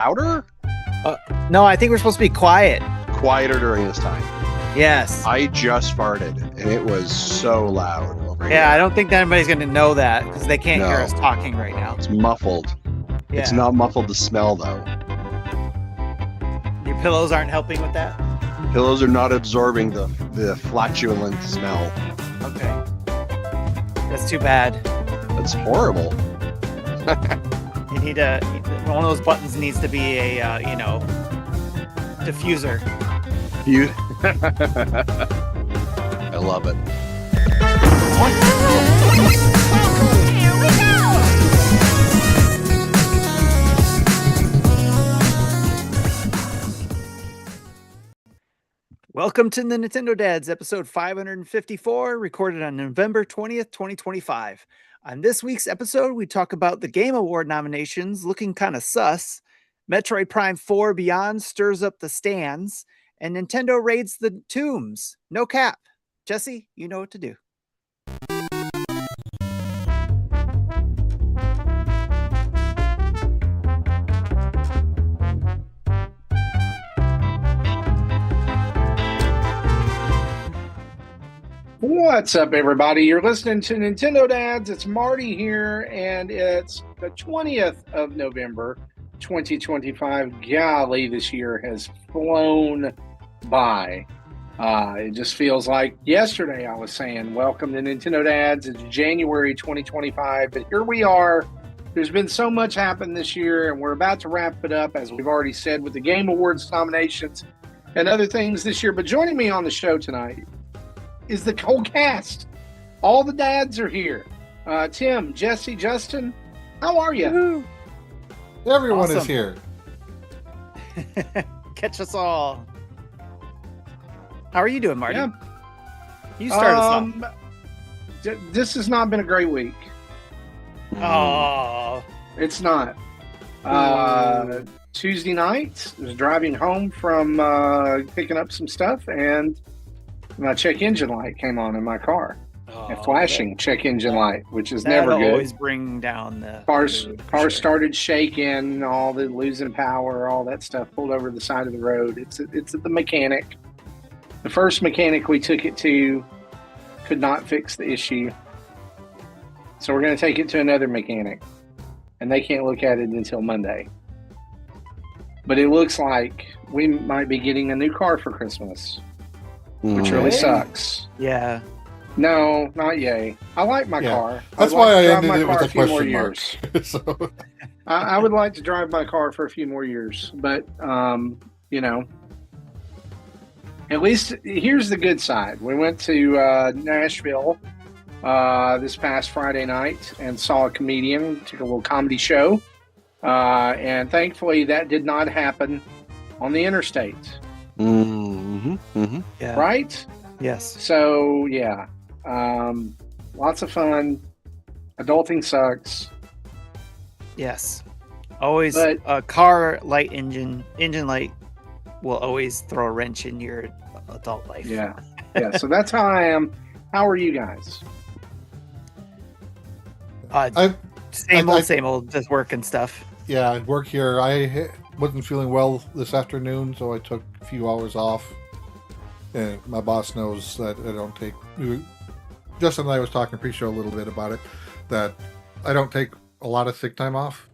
louder? No, I think we're supposed to be quiet. Quieter during this time. Yes. I just farted, and it was so loud over here. Yeah, I don't think that anybody's going to know that because they can't hear No. us talking right now. It's muffled. Yeah. It's not muffled to smell, though. Your pillows aren't helping with that? Pillows are not absorbing the flatulent smell. Okay. That's too bad. That's horrible. You need one of those buttons needs to be a, diffuser. You. I love it. Here we go! Welcome to the Nintendo Dads, episode 554, recorded on November 20th, 2025. On this week's episode, we talk about the Game Award nominations looking kind of sus, Metroid Prime 4 Beyond stirs up the stands, and Nintendo raids the tombs. No cap. Jesse, you know what to do. What's up, everybody? You're listening to Nintendo Dads. It's Marty here, and it's the 20th of November, 2025. Golly, this year has flown by. It just feels like yesterday I was saying, welcome to Nintendo Dads. It's January 2025, but here we are. There's been so much happened this year, and we're about to wrap it up, as we've already said, with the Game Awards nominations and other things this year. But joining me on the show tonight is the whole cast. All the dads are here. Tim, Jesse, Justin, how are you? Everyone Awesome. is here. Catch us all. How are you doing, Marty? Yeah. You start us off. This has not been a great week. Oh, It's not. Tuesday night, I was driving home from picking up some stuff, and my check engine light came on in my car. A flashing check engine light, which is never good. Always bring down the Car started shaking, all the losing power, all that stuff, pulled over the side of the road. It's at the mechanic. The first mechanic we took it to could not fix the issue. So we're going to take it to another mechanic, and they can't look at it until Monday. But it looks like we might be getting a new car for Christmas, which really sucks. Yeah. No, not yay. I like my car. That's I'd why like to I drive ended my it car with a a few more question years. mark. So, I would like to drive my car for a few more years, but at least here's the good side. We went to Nashville this past Friday night and saw a comedian, took a little comedy show, and thankfully that did not happen on the interstate. Yeah. Right? Yes. So yeah, lots of fun. Adulting sucks. Yes. Always But- a car light engine light will always throw a wrench in your adult life. Yeah. So that's how I am. How are you guys? Same old, just work and stuff. yeah, I work here. I wasn't feeling well this afternoon, so I took a few hours off. And my boss knows that I don't take. Justin and I was talking pre-show a little bit about it, that I don't take a lot of sick time off.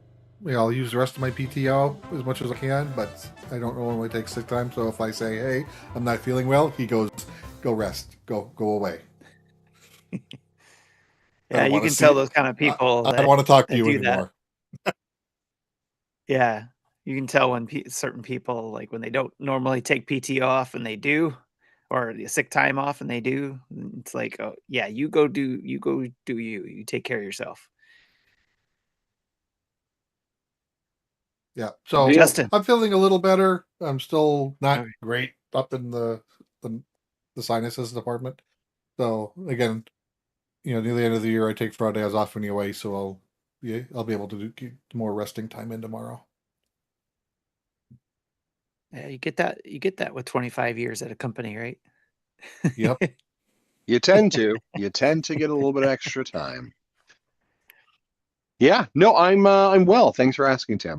I'll use the rest of my PTO as much as I can, but I don't normally take sick time. So if I say, "Hey, I'm not feeling well," he goes, "Go rest. Go away." Yeah, you can tell those kind of people. I don't want to talk to you do that. anymore. Yeah, you can tell when certain people, like when they don't normally take PTO off and they do, or the sick time off and they do. It's like, oh yeah, you go do you take care of yourself. Yeah, so Justin. I'm feeling a little better. I'm still not Okay. great up in the sinuses department. So again, near the end of the year, I take Fridays off anyway, so I'll be able to get more resting time in tomorrow. Yeah, you get that with 25 years at a company, right? Yep. You tend to get a little bit extra time. Yeah, no, I'm well. Thanks for asking, Tim.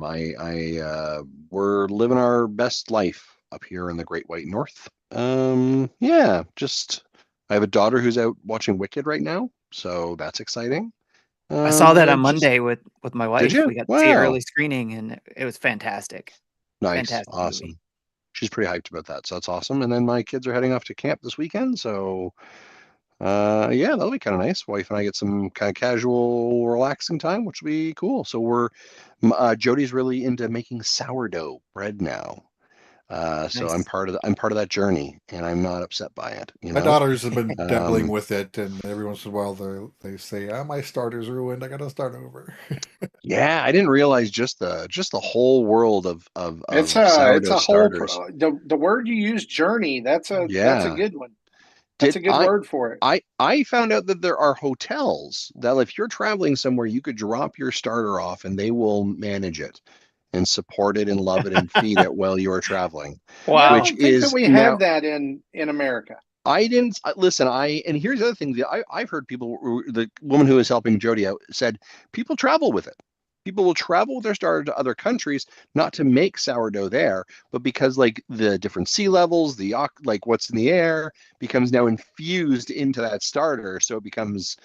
We're living our best life up here in the Great White North. Yeah, just I have a daughter who's out watching Wicked right now, so that's exciting. I saw that Yeah, on just Monday with my did wife. you? We got to see Wow, early screening, and it was fantastic. nice, Fantastic movie. awesome. She's pretty hyped about that, so that's awesome. And then my kids are heading off to camp this weekend, so yeah, that'll be kind of nice. Wife and I get some kind of casual, relaxing time, which will be cool. So Jody's really into making sourdough bread now. So Nice. I'm part of that journey, and I'm not upset by it. My daughters have been dabbling Um, with it, and every once in a while they say, my starter's ruined. I got to start over. yeah, I didn't realize just the whole world of It's sourdough a whole starters. the word you use, journey. That's a Yeah. good one. That's Did a good word for it. I found out that there are hotels that if you're traveling somewhere, you could drop your starter off and they will manage it and support it and love it and feed it while you're traveling. Yeah, I Wow. Which don't think that is we now have that in America. I didn't listen. And here's the other thing that I've heard people, the woman who was helping Jody out said people travel with it. People will travel with their starter to other countries, not to make sourdough there, but because like the different sea levels, like what's in the air becomes now infused into that starter. So it becomes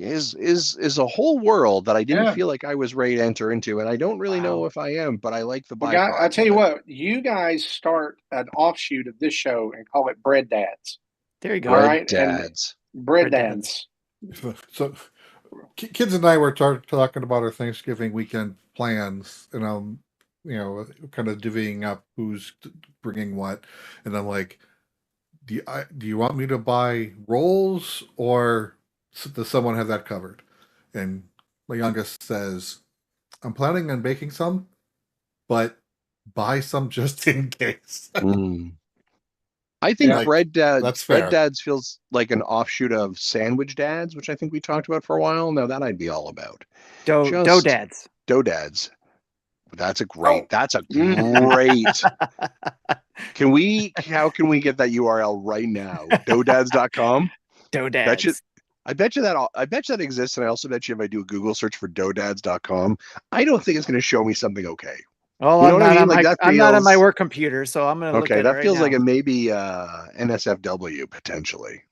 is a whole world that I didn't Yeah. feel like I was ready to enter into. And I don't really know Wow. if I am, but I like the Well, guy, I byproduct tell of you it. what, you guys start an offshoot of this show and call it Bread Dads. There you go. All Bread right, and dads. Bread Bread Dads. Dads. So, kids and I were talking about our Thanksgiving weekend plans, and kind of divvying up who's bringing what, and I'm like, do you want me to buy rolls, or does someone have that covered? And my youngest says, I'm planning on baking some, but buy some just in case. Mm. I think Like, that's Bread fair. Dads feels like an offshoot of Sandwich Dads, which I think we talked about for a while. Now that I'd be all about. Dough Just Dads. Dough Dads. That's a Oh. great. Mm. Great. How can we get that URL right now? Doughdads.com. Dough Bet you, Dads. I bet you that exists, and I also bet you if I do a Google search for doughdads.com, I don't think it's going to show me something okay. Well, You know what I mean? Like that I'm not on my feels work computer, so I'm gonna look okay. at it That right feels now. like it may be NSFW potentially.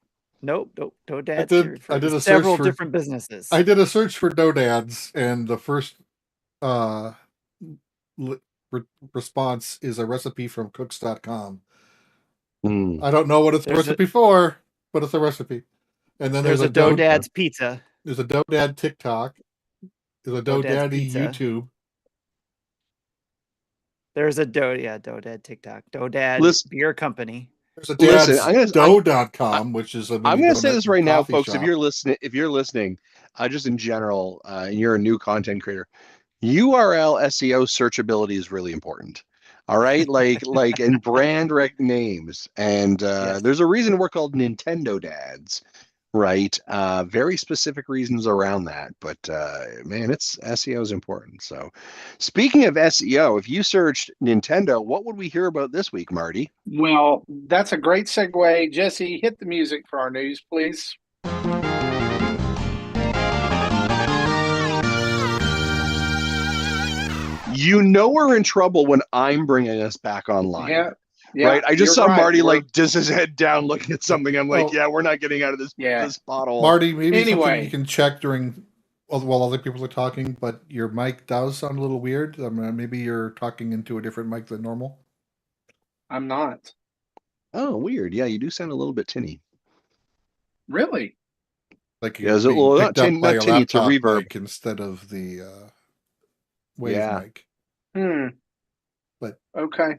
Nope. Dough I Dads. did a search Several for different businesses. I did a search for dough dads, and the first uh, response is a recipe from cooks.com. Mm. I don't know what it's a recipe for, but it's a recipe. And then There's a Dough Dads pizza. There's a dough dad TikTok. There's a Dough dough Dad's daddy pizza. YouTube. There's a Dough Dad TikTok. Dough Dad Listen- Beer Company. There's a Listen, dad's dough.com, which is a I'm going to say this right now, folks. shop. If you're listening, just in general, and you're a new content creator, URL SEO searchability is really important. All right, and brand names, and Yes. there's a reason we're called Nintendo Dads, right? Very specific reasons around that, but man, it's SEO is important. So, speaking of SEO, if you searched Nintendo, what would we hear about this week, Marty? Well, that's a great segue. Jesse, hit the music for our news, please. You know we're in trouble when I'm bringing us back online. Yeah. Right. I just saw you're right. Marty like just his head down looking at something. I'm like, Oh. yeah, we're not getting out of this Yeah. this pothole. Marty, maybe something Anyway. you can check while other people are talking, but your mic does sound a little weird. Maybe you're talking into a different mic than normal. I'm not. Oh, weird. Yeah, you do sound a little bit tinny. Really? Like Yeah, you're is it- being well, not picked up tin- by not a tinny, it's a laptop reverb. mic instead of the wave Yeah. mic. But Okay.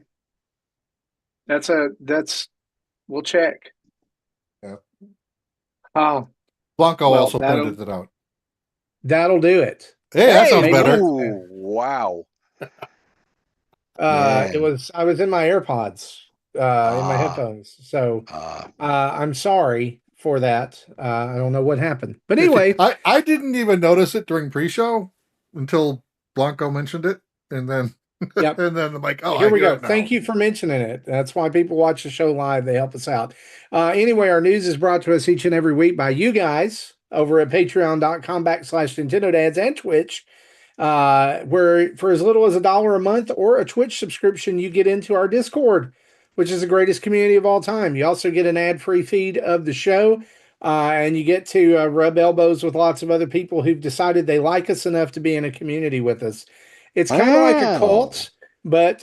We'll check. Yeah. Oh, Blanco Well, also that'll- pointed it out. That'll do it. Hey, that sounds Hey, better. Oh, wow. It was I was in my AirPods, in my Ah. headphones. So Uh, I'm sorry for that. I don't know what happened. But anyway, I didn't even notice it during pre-show until Blanco mentioned it, and then Yep. and then I'm like, oh, here I we hear go. it now. Thank you for mentioning it. That's why people watch the show live. They help us out. Anyway, our news is brought to us each and every week by you guys. over at patreon.com/Nintendo Dads and Twitch, where for as little as $1 a month or a Twitch subscription, you get into our Discord, which is the greatest community of all time. You also get an ad-free feed of the show, and you get to rub elbows with lots of other people who've decided they like us enough to be in a community with us. It's kind of like a cult, but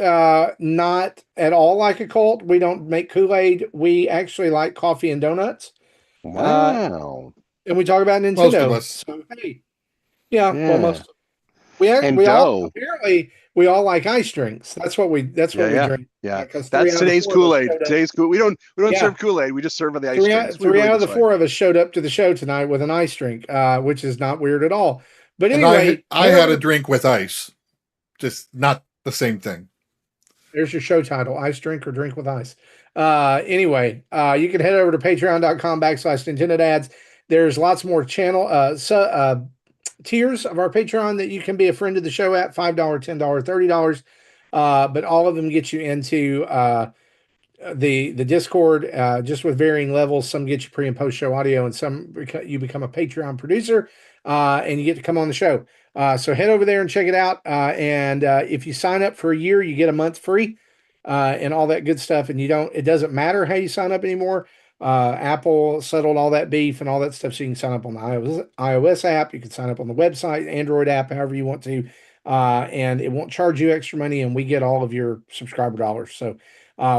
not at all like a cult. We don't make Kool-Aid. We actually like coffee and donuts. Wow. And we talk about Nintendo. Most of us. So, hey, yeah, Yeah. well, most. And We all dough. apparently we all like ice drinks. That's what we drink. Yeah. 'Cause That's 3 out of today's 4 of us Kool-Aid. showed up. Today's Kool. We don't Yeah. serve Kool-Aid. We just serve the ice Three drinks. three out of the 4 of us showed up to the show tonight with an ice drink, which is not weird at all. But And anyway, I had a drink with ice, just not the same thing. there's your show title: Ice Drink or Drink with Ice. Anyway, you can head over to patreon.com/Nintendo Dads. There's lots more channel tiers of our Patreon that you can be a friend of the show at: $5, $10, $30. But all of them get you into the Discord, just with varying levels. Some get you pre and post show audio, and some you become a Patreon producer, and you get to come on the show. So head over there and check it out. And if you sign up for a year, you get a month free, and all that good stuff. And it doesn't matter how you sign up anymore. Apple settled all that beef and all that stuff. So you can sign up on the iOS app. You can sign up on the website, Android app, however you want to. And it won't charge you extra money, and we get all of your subscriber dollars. So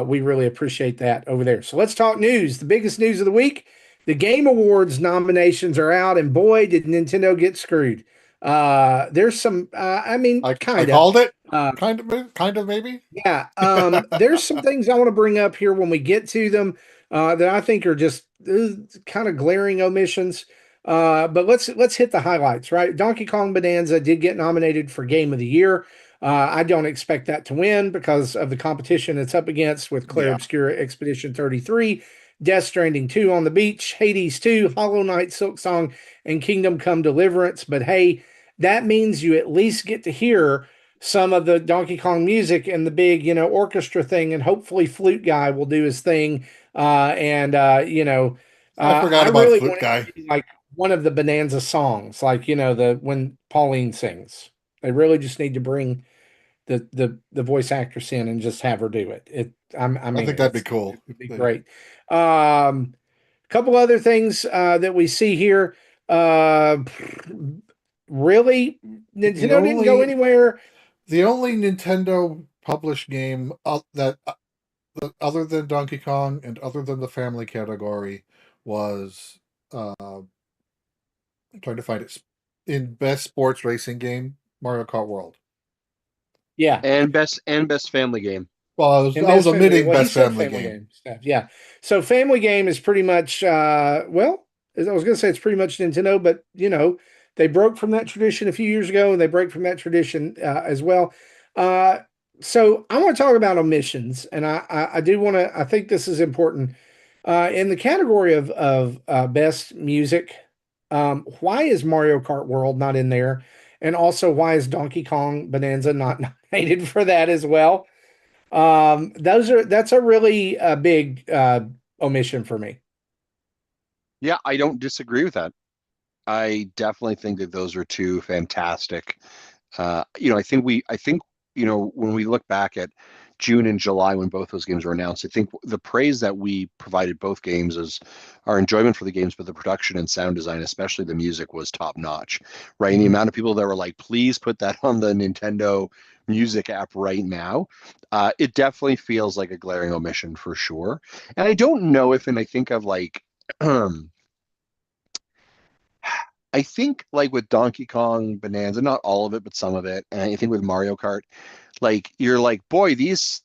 we really appreciate that over there. So let's talk news. The biggest news of the week: the Game Awards nominations are out, and boy, did Nintendo get screwed. There's some, I called it. Kind of, maybe. Yeah. There's some things I want to bring up here when we get to them that I think are just kind of glaring omissions. But let's hit the highlights, right? Donkey Kong Bonanza did get nominated for Game of the Year. I don't expect that to win because of the competition it's up against with Clair Obscura Expedition 33, Death Stranding 2 on the Beach, Hades 2, Hollow Knight, Sillksong, and Kingdom Come Deliverance. But hey, that means you at least get to hear some of the Donkey Kong music and the big, orchestra thing, and hopefully Flute Guy will do his thing. I forgot about really Flute Guy. Like one of the Bonanza songs, like when Pauline sings. They really just need to bring the voice actress in and just have her do it. I think that'd be cool. It'd be great. Couple other things that we see here. Really, Nintendo didn't go anywhere. The only Nintendo published game that other than Donkey Kong and other than the family category was I'm trying to find it in best sports racing game, Mario Kart World. Yeah, and best family game. Well, I was omitting best family game stuff. Yeah, so family game is pretty much I was going to say it's pretty much Nintendo, but they broke from that tradition a few years ago, and they break from that tradition as well. So I want to talk about omissions, and I do want to. I think this is important in the category of best music. Why is Mario Kart World not in there? And also, why is Donkey Kong Bonanza not nominated for that as well? That's a really big omission for me. Yeah, I don't disagree with that. I definitely think that those are two fantastic. I think when we look back at June and July when both those games were announced, I think the praise that we provided both games is our enjoyment for the games, but the production and sound design, especially the music, was top notch, right? And the amount of people that were like, please put that on the Nintendo Music app right now. It definitely feels like a glaring omission for sure. And I don't know if, and I think of like, I think like with Donkey Kong Bonanza, not all of it, but some of it, and I think with Mario Kart, like you're like, boy, these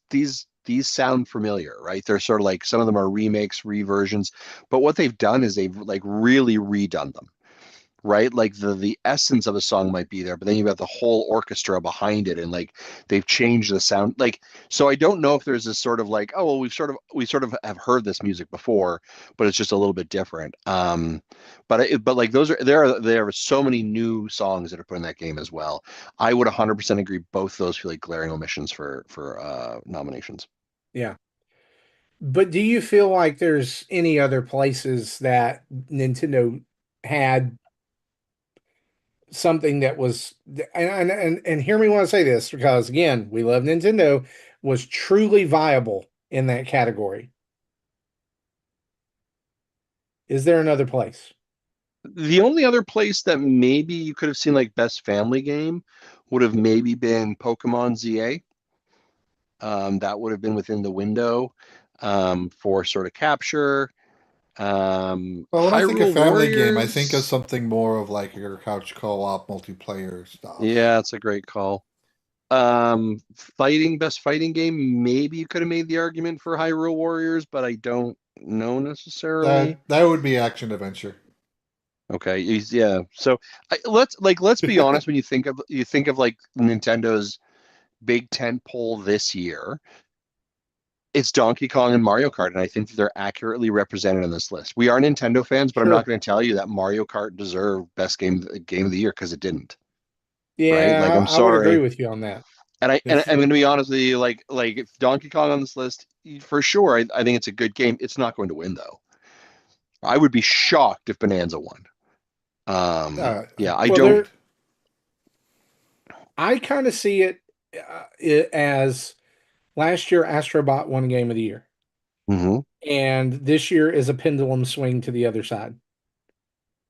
sound familiar, right? They're sort of like, some of them are remakes, reversions, but what they've done is they've like really redone them, right? Like the essence of a song might be there, but then you've got the whole orchestra behind it, and like they've changed the sound. Like, so I don't know if there's this sort of like, oh well, we sort of have heard this music before, but it's just a little bit different. But like there are so many new songs that are put in that game as well. I would 100% agree. Both those feel like glaring omissions for nominations. Yeah. But do you feel like there's any other places that Nintendo had something that was, and hear me when I say this, because again, we love Nintendo, was truly viable in that category. Is there another place? The only other place that maybe you could have seen like best family game would have maybe been Pokemon ZA. That would have been within the window for sort of capture. Well, when I think of Hyrule family game, I think of Warriors. something more of like your couch co-op multiplayer stuff. Yeah, that's a great call. Best fighting game, maybe you could have made the argument for Hyrule Warriors, but I don't know necessarily. That would be action adventure. Okay, yeah. So let's be honest. When you think of like Nintendo's big tent pole this year, it's Donkey Kong and Mario Kart, and I think that they're accurately represented on this list. We are Nintendo fans, but I'm not Sure. going to tell you that Mario Kart deserved best game of the year because it didn't. Right? Like Yeah, I'm I would agree sorry. with you on that. And If I'm going to be honest with you, like if Donkey Kong on this list, for sure, I think it's a good game. It's not going to win though. I would be shocked if Bonanza won. Yeah, I Well, don't. I kind of see it as last year Astrobot won Game of the Year, Mhm. and this year is a pendulum swing to the other side,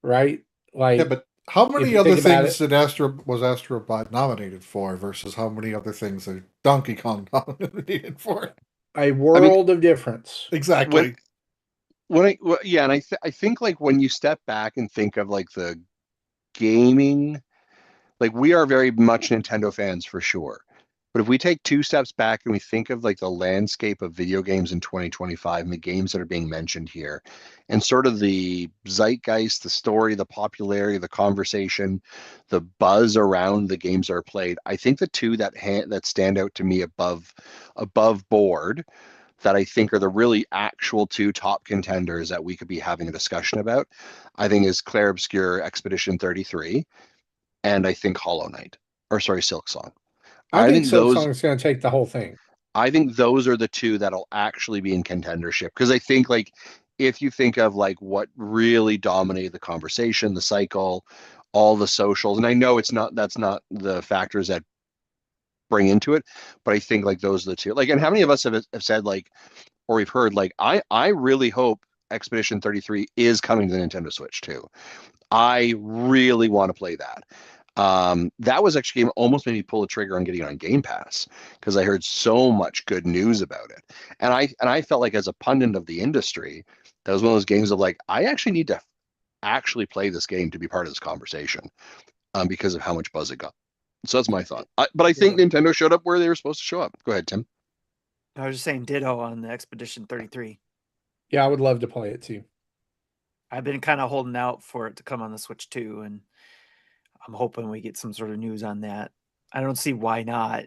right? Like, yeah, but how if many you other think about things did Astrobot nominated for versus how many other things are Donkey Kong nominated for? a I mean, world of difference. Exactly. yeah, and I think like when you step back and think of like the gaming, like we are very much Nintendo fans for sure. But if we take two steps back and we think of like the landscape of video games in 2025 and the games that are being mentioned here, and sort of the zeitgeist, the story, the popularity, the conversation, the buzz around the games that are played, I think the two that stand out to me above board that I think are the really actual two top contenders that we could be having a discussion about, I think is Clair Obscur Expedition 33, and I think Hollow Knight, or sorry, Sillksong. I I think think those Sillksong is going to take the whole thing. I think those are the two that'll actually be in contendership because I think like if you think of like what really dominated the conversation, the cycle, all the socials, and I know that's not the factors that bring into it, but I think like those are the two. Like, and how many of us have said like, or we've heard like, I really hope Expedition 33 is coming to the Nintendo Switch too. I really want to play that. That was actually a game almost made me pull the trigger on getting it on Game Pass because I heard so much good news about it. And I felt like as a pundit of the industry, that was one of those games of like, I actually need to actually play this game to be part of this conversation because of how much buzz it got. So that's my thought. But I think Nintendo showed up where they were supposed to show up. Go ahead, Tim. I was just saying ditto on the Expedition 33. Yeah, I would love to play it too. I've been kind of holding out for it to come on the Switch too, and I'm hoping we get some sort of news on that. I don't see why not.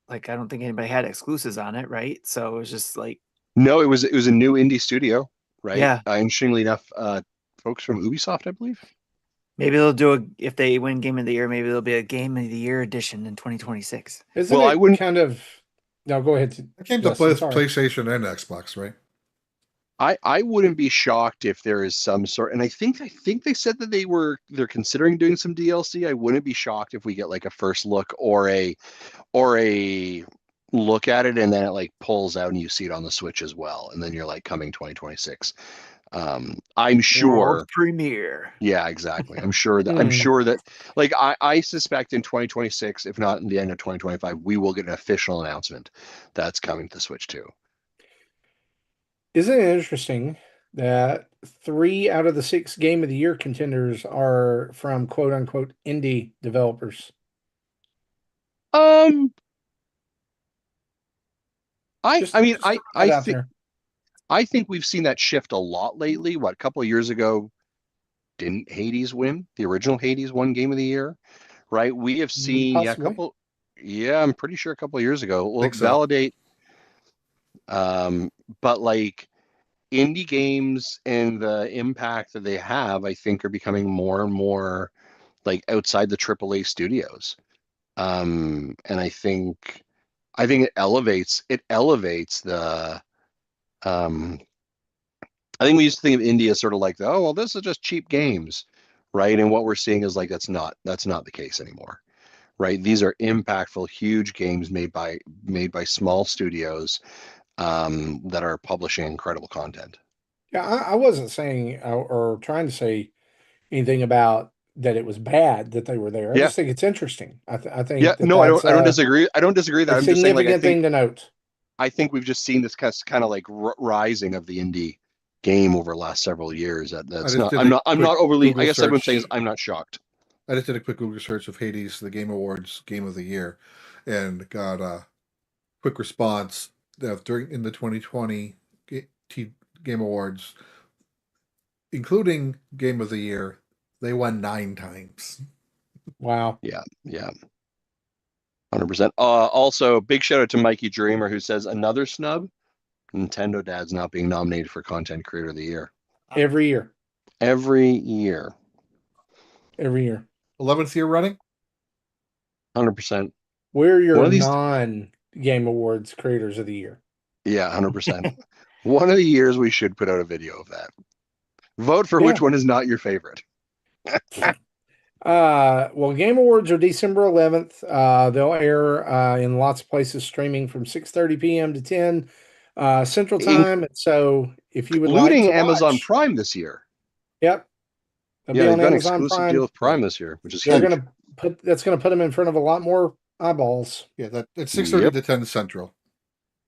Like, I don't think anybody had exclusives on it, right? So it was just like, No, it was a new indie studio, right? yeah, Interestingly enough, folks from Ubisoft, I believe. maybe they'll do if they win Game of the Year, maybe there'll be a Game of the Year edition in 2026. Isn't Well, it I wouldn't. kind of? No, go ahead. It came to Justin, sorry. PlayStation and Xbox, right? I wouldn't be shocked if there is some sort, and I think they said that they're considering doing some DLC. I wouldn't be shocked if we get like a first look or a look at it and then it like pulls out and you see it on the Switch as well, and then you're like coming 2026. I'm sure. World premiere. Yeah, exactly. I'm sure that like I suspect in 2026, if not in the end of 2025, we will get an official announcement that's coming to the Switch too. Isn't it interesting that 3 out of the 6 Game of the Year contenders are from quote unquote indie developers? I Just I mean throw that out there. I think we've seen that shift a lot lately. What, a couple of years ago, didn't Hades win? The original Hades won Game of the Year, right? We have seen Possibly. I'm pretty sure a couple of years ago. We'll Think so. validate. But like indie games and the impact that they have, I think are becoming more and more like outside the AAA studios. And I think it elevates the I think we used to think of India sort of like, oh, well, this is just cheap games. right? And what we're seeing is like that's not the case anymore, right? These are impactful, huge games made by small studios that are publishing incredible content. Yeah, I wasn't saying or trying to say anything about that it was bad that they were there. I Yeah, just think it's interesting. I yeah. think that No, that's I don't disagree. I don't disagree that. a I'm just saying, like, significant thing to note. I think we've just seen this kind of like rising of the indie game over the last several years. That's just not. did I'm a not. I'm quick not overly. I Google guess everyone's saying search. I'm not shocked. I just did a quick Google search of Hades, the Game Awards Game of the Year, and got a quick response that in the 2020 Game Awards, including Game of the Year, they won 9 times. Wow. Yeah, 100%. Also, big shout out to Mikey Dreamer, who says another snub. Nintendo Dad's not being nominated for Content Creator of the Year Every year. every year. 11th year running. 100%. We're your One of these. non-Game Awards creators of the year. Yeah, 100%. One of the years we should put out a video of that. Vote for which one is not your favorite. Well, Game Awards are December 11th. They'll air in lots of places, streaming from 6:30 p.m. to 10 Central Time. And so, if you would like Including to Amazon watch, Prime this year. yep, they'll Yeah, be they've on got an Amazon exclusive deal with Prime this year, which is They're huge. gonna that's gonna put them in front of a lot more eyeballs. Yeah, it's 6:30 to 10 Central.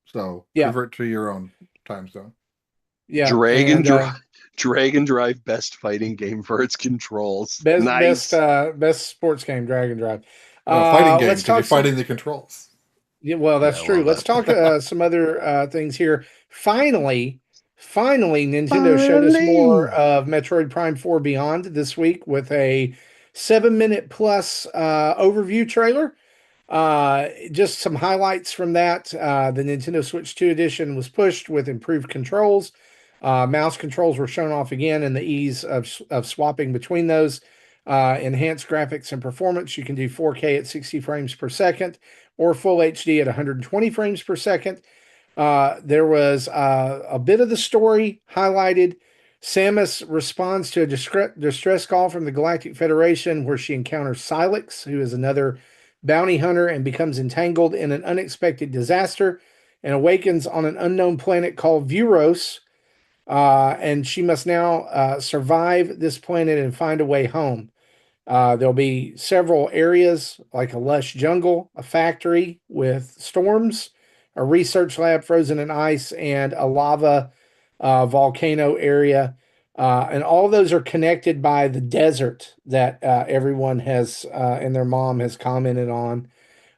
So convert to your own time zone. Yeah, Dragon Drive, best fighting game for its controls. Best sports game, Dragon Drive. Fighting game because you're fighting the controls. Yeah, well, that's true. Let's talk some other things here. Finally, Nintendo showed us more of Metroid Prime 4 Beyond this week with a 7-minute plus overview trailer. Just some highlights from that. The Nintendo Switch 2 edition was pushed with improved controls. Mouse controls were shown off again and the ease of swapping between those. Enhanced graphics and performance. You can do 4K at 60 frames per second or Full HD at 120 frames per second. There was a bit of the story highlighted. Samus responds to a distress call from the Galactic Federation where she encounters Sillksong, who is another bounty hunter, and becomes entangled in an unexpected disaster and awakens on an unknown planet called Vuros. And she must now survive this planet and find a way home. There'll be several areas like a lush jungle, a factory with storms, a research lab frozen in ice, and a lava volcano area. And all those are connected by the desert that everyone has and their mom has commented on.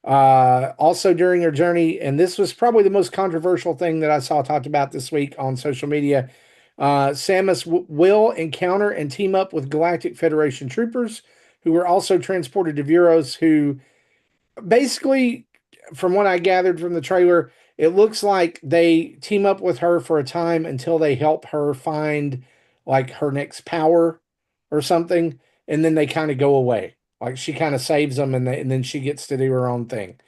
Also during her journey, and this was probably the most controversial thing that I saw talked about this week on social media, Samus will encounter and team up with Galactic Federation troopers who were also transported to Vuros, who basically, from what I gathered from the trailer, it looks like they team up with her for a time until they help her find like her next power or something, and then they kind of go away. Like she kind of saves them, and then she gets to do her own thing.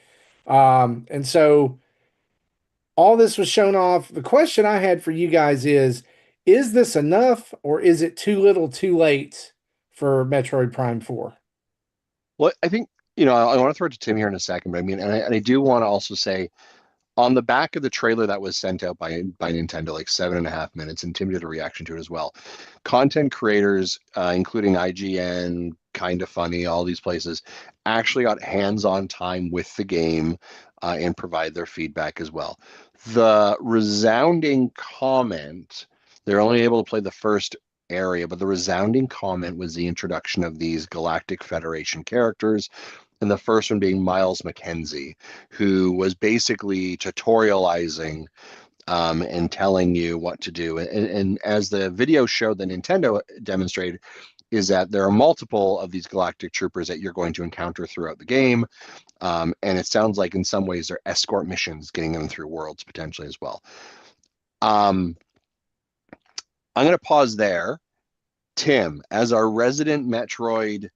And so all this was shown off. The question I had for you guys is this enough, or is it too little too late for Metroid Prime 4? Well, I think, I want to throw it to Tim here in a second, but I mean, and I do want to also say, on the back of the trailer that was sent out by Nintendo, like 7.5 minutes, and Tim did a reaction to it as well. Content creators, including IGN, Kinda Funny, all these places, actually got hands-on time with the game and provide their feedback as well. The resounding comment, they're only able to play the first area, but the resounding comment was the introduction of these Galactic Federation characters, and the first one being Miles McKenzie, who was basically tutorializing and telling you what to do. And as the video showed that Nintendo demonstrated, is that there are multiple of these galactic troopers that you're going to encounter throughout the game. And it sounds like in some ways they're escort missions, getting them through worlds potentially as well. I'm going to pause there. Tim, as our resident Metroid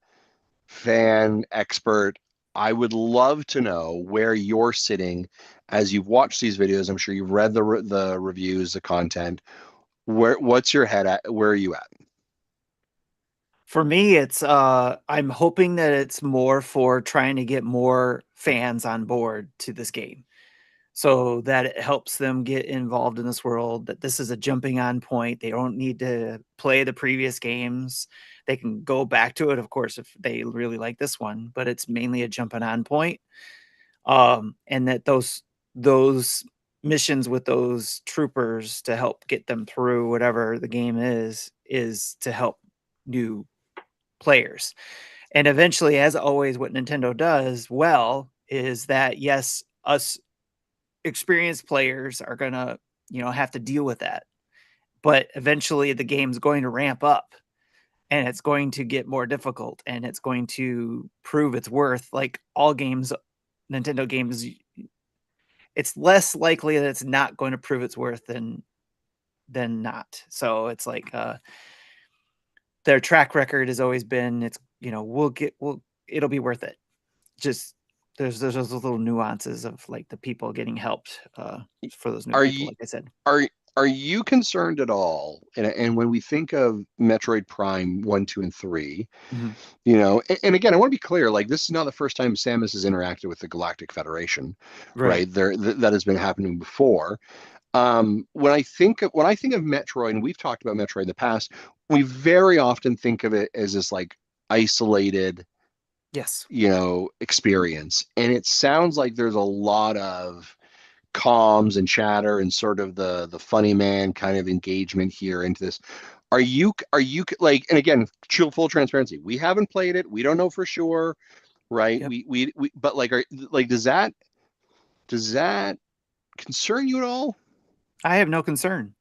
fan expert, I would love to know where you're sitting as you've watched these videos. I'm sure you've read the reviews, the content. What's your head at? Where are you at? For me, it's I'm hoping that it's more for trying to get more fans on board to this game, so that it helps them get involved in this world, that this is a jumping on point. They don't need to play the previous games. They can go back to it, of course, if they really like this one, but it's mainly a jumping on point. And that those missions with those troopers to help get them through whatever the game is to help new players. And eventually, as always, what Nintendo does well is that, yes, us experienced players are gonna, have to deal with that. But eventually the game's going to ramp up and it's going to get more difficult and it's going to prove its worth. Like all games, Nintendo games, it's less likely that it's not going to prove its worth than not. So it's like their track record has always been, it's, it'll be worth it. Just there's those little nuances of like the people getting helped for those new Are people, you like I said. are you concerned at all? And when we think of Metroid Prime 1, 2, and 3, Mhm. and again, I want to be clear, like this is not the first time Samus has interacted with the Galactic Federation, Right. right? That has been happening before. When I think of Metroid, and we've talked about Metroid in the past, we very often think of it as this like isolated, Yes. experience. And it sounds like there's a lot of comms and chatter and sort of the funny man kind of engagement here into this. Are you like, and again, full transparency, we haven't played it, we don't know for sure, right? Yep. We but like, does that concern you at all? I have no concern.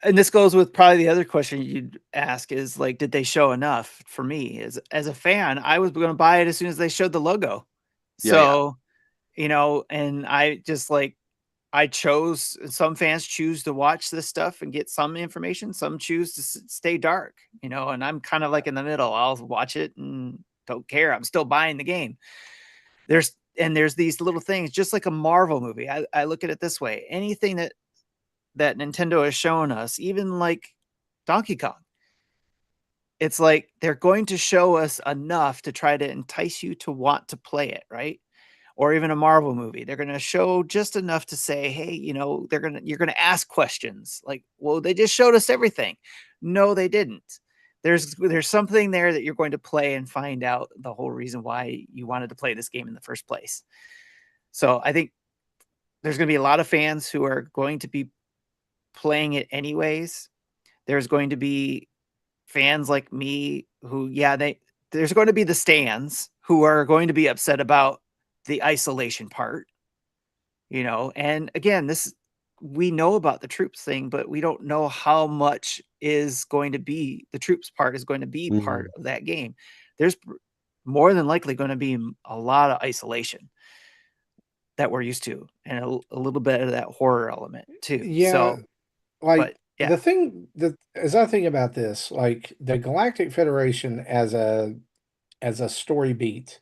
And this goes with probably the other question you'd ask is like, did they show enough for me as a fan? I was going to buy it as soon as they showed the logo. Yeah. So, and I just like, I chose, some fans choose to watch this stuff and get some information. Some choose to stay dark, and I'm kind of like in the middle. I'll watch it and don't care. I'm still buying the game. There's these little things, just like a Marvel movie. I look at it this way. Anything that Nintendo has shown us, even like Donkey Kong, it's like they're going to show us enough to try to entice you to want to play it, right? Or even a Marvel movie, they're going to show just enough to say, hey, you're going to ask questions like, well, they just showed us everything. No, they didn't. There's something there that you're going to play and find out the whole reason why you wanted to play this game in the first place. So I think there's going to be a lot of fans who are going to be playing it anyways. There's going to be fans like me who, there's going to be the stands who are going to be upset about the isolation part, and again, we know about the troops thing, but we don't know how much is going to be the troops part is going to be part Mhm. of that game. There's more than likely going to be a lot of isolation that we're used to, and a little bit of that horror element too. Yeah, So, like but yeah, the thing that as I think about this, like the Galactic Federation as a story beat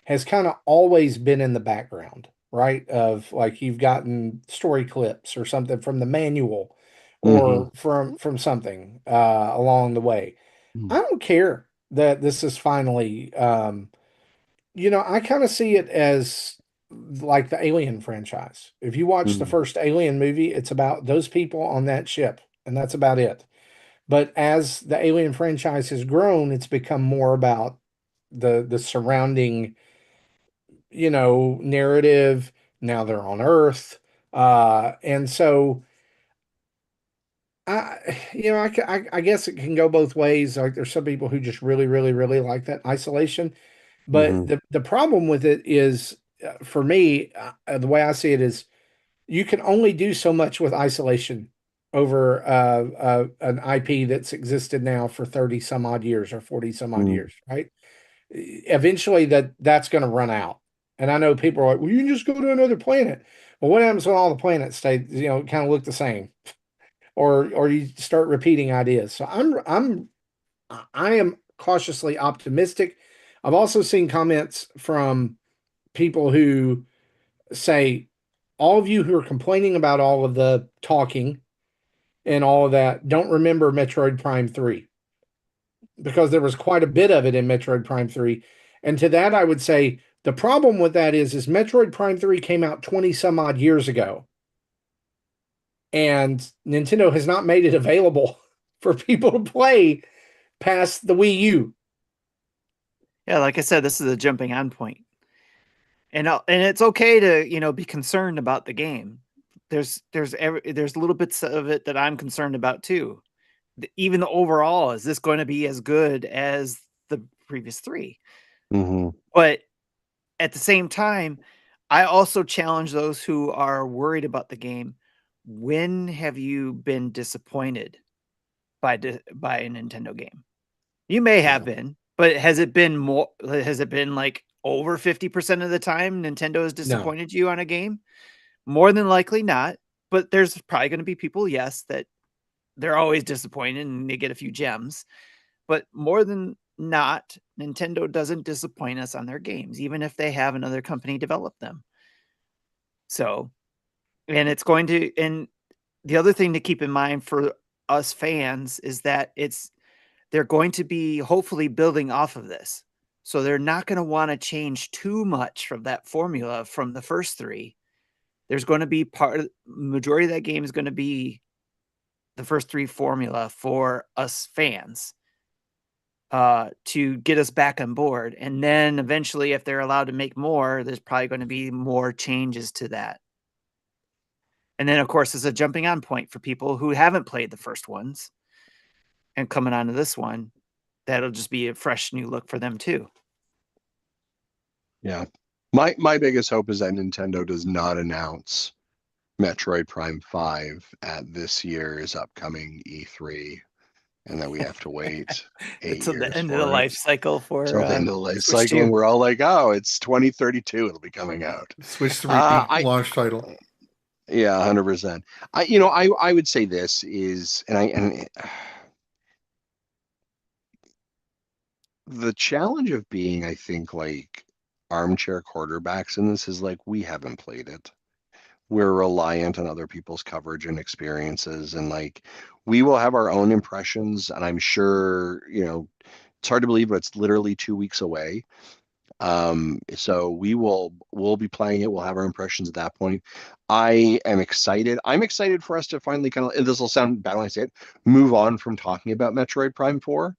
has kind of always been in the background, right? Of like you've gotten story clips or something from the manual Mhm. or from something along the way. Mhm. I don't care that this is finally I kind of see it as like the Alien franchise. If you watch the Mhm. first Alien movie, it's about those people on that ship, and that's about it. But as the Alien franchise has grown, it's become more about the surrounding, narrative. Now they're on Earth, and so I guess it can go both ways. Like there's some people who just really, really, really like that isolation. But Mhm. the problem with it is, for me, the way I see it is, you can only do so much with isolation over an IP that's existed now for 30 some odd years or 40 some odd Mhm. years, right? Eventually that's going to run out. And I know people are like, well, you can just go to another planet. Well, what happens when all the planets stay, kind of look the same, or you start repeating ideas? So I am cautiously optimistic. I've also seen comments from people who say, all of you who are complaining about all of the talking and all of that don't remember Metroid Prime 3. because there was quite a bit of it in Metroid Prime 3. And to that, I would say the problem with that is Metroid Prime 3 came out 20 some odd years ago. And Nintendo has not made it available for people to play past the Wii U. Yeah, like I said, this is a jumping on point. And it's okay to, be concerned about the game. There's little bits of it that I'm concerned about too. Even the overall, is this going to be as good as the previous 3? Mm-hmm. But at the same time, I also challenge those who are worried about the game. When have you been disappointed by a Nintendo game? You may have been, but has it been more? Has it been like over 50% of the time Nintendo has disappointed you on a game? More than likely not. But there's probably going to be people, yes, that they're always disappointed and they get a few gems. But more than not, Nintendo doesn't disappoint us on their games, even if they have another company develop them. So, and it's going to, and the other thing to keep in mind for us fans is that they're going to be hopefully building off of this. So they're not going to want to change too much from that formula from the first 3. There's going to be majority of that game is going to be the first 3 formula for us fans to get us back on board. And then eventually, if they're allowed to make more, there's probably going to be more changes to that. And then, of course, it's a jumping on point for people who haven't played the first ones and coming onto this one. That'll just be a fresh new look for them too. Yeah. My biggest hope is that Nintendo does not announce Metroid Prime 5 at this year's upcoming E3, and that we have to wait 8 Until years the end for of the it. life cycle for Till the end of the life Switch cycle, 2. and we're all like, oh, it's 2032, it'll be coming out. Switch 3 launch title. Yeah, 100%. I would say this is, the challenge of being, I think, like armchair quarterbacks in this is like, we haven't played it. We're reliant on other people's coverage and experiences, and like, we will have our own impressions, and I'm sure, it's hard to believe, but it's literally 2 weeks away. So we'll be playing it. We'll have our impressions at that point. I am excited. I'm excited for us to finally this will sound bad when I say it, move on from talking about Metroid Prime 4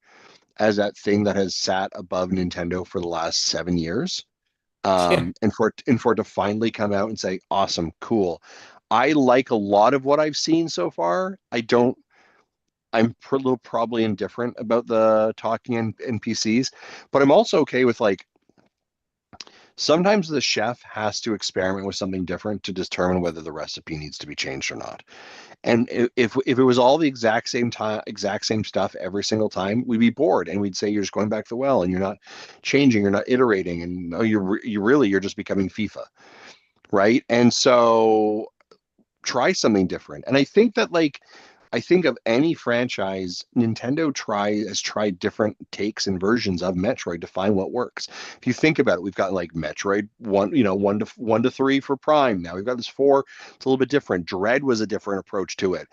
as that thing that has sat above Nintendo for the last 7 years. And for it to finally come out and say, awesome, cool. I like a lot of what I've seen so far. I'm a little probably indifferent about the talking NPCs, but I'm also okay with, like, sometimes the chef has to experiment with something different to determine whether the recipe needs to be changed or not. And if it was all the exact same stuff every single time, we'd be bored, and we'd say, you're just going back to the well and you're not changing, you're not iterating, and you're just becoming FIFA, right? And so try something different. And I think that, like, I think of any franchise, Nintendo has tried different takes and versions of Metroid to find what works. If you think about it, we've got like Metroid 1 to 3 for Prime. Now we've got this 4. It's a little bit different. Dread was a different approach to it.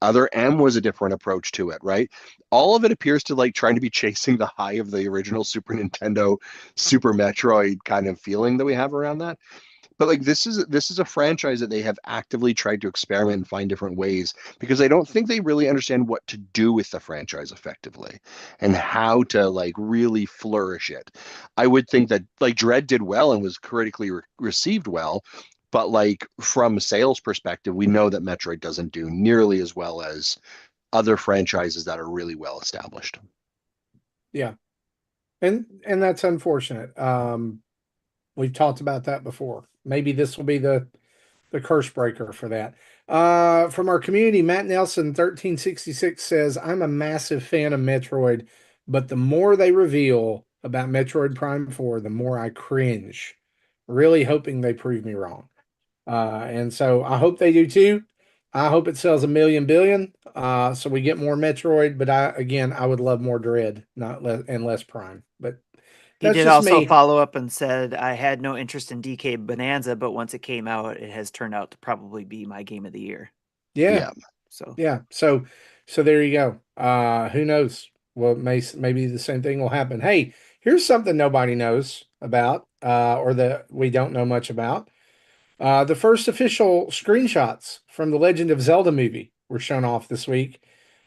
Other M was a different approach to it, right? All of it appears to like trying to be chasing the high of the original Super Nintendo, Super Metroid kind of feeling that we have around that. But like, this is a franchise that they have actively tried to experiment and find different ways, because I don't think they really understand what to do with the franchise effectively and how to like really flourish it. I would think that like Dread did well and was critically received well, but like from a sales perspective, we know that Metroid doesn't do nearly as well as other franchises that are really well established. Yeah. And that's unfortunate. We've talked about that before. Maybe this will be the curse breaker for that. From our community, Matt Nelson 1366 says, I'm a massive fan of Metroid, but the more they reveal about Metroid Prime 4, the more I cringe. Really hoping they prove me wrong. And so I hope they do too. I hope it sells 1 billion, so we get more Metroid. But I would love more Dread, not less and less Prime. But He that's did just also me. follow up and said, I had no interest in DK Bonanza, but once it came out, it has turned out to probably be my game of the year. Yeah. So Yeah. So there you go. Who knows? well, maybe the same thing will happen. Hey, here's something nobody knows about, or that we don't know much about. The first official screenshots from the Legend of Zelda movie were shown off this week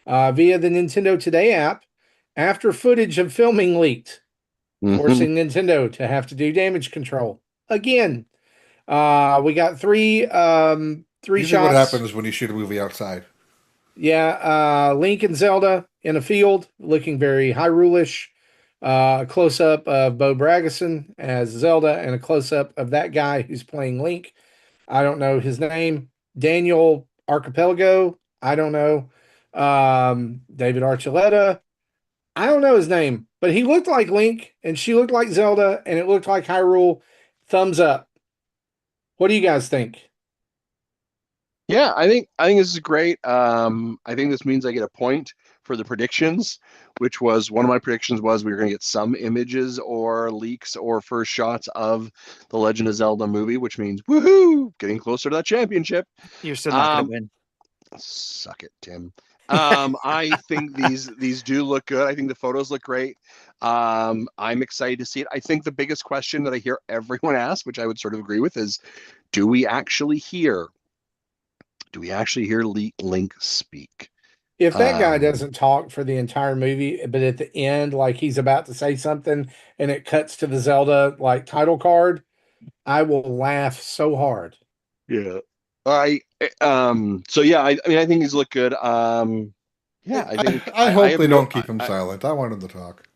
via the Nintendo Today app after footage of filming leaked, Mhm. forcing Nintendo to have to do damage control again. We got three Usually shots. what happens when you shoot a movie outside. Yeah, Link and Zelda in a field, looking very Hyrule-ish. A close up of Bo Bragison as Zelda, and a close up of that guy who's playing Link. I don't know his name. Daniel Archipelago. I don't know. David Archuleta. I don't know his name, but he looked like Link, and she looked like Zelda, and it looked like Hyrule. Thumbs up. What do you guys think? Yeah, I think this is great. I think this means I get a point for the predictions, which was one of my predictions was we were going to get some images or leaks or first shots of the Legend of Zelda movie, which means woohoo, getting closer to that championship. You're still not going to win. Suck it, Tim. I think these do look good. I think the photos look great. I'm excited to see it. I think the biggest question that I hear everyone ask, which I would sort of agree with, is do we actually hear Link speak? If that guy doesn't talk for the entire movie, but at the end, like he's about to say something and it cuts to the Zelda like title card, I will laugh so hard. Yeah. So yeah, I mean I think these look good. Yeah, I think I hope have they no- don't keep him silent. I want him to talk.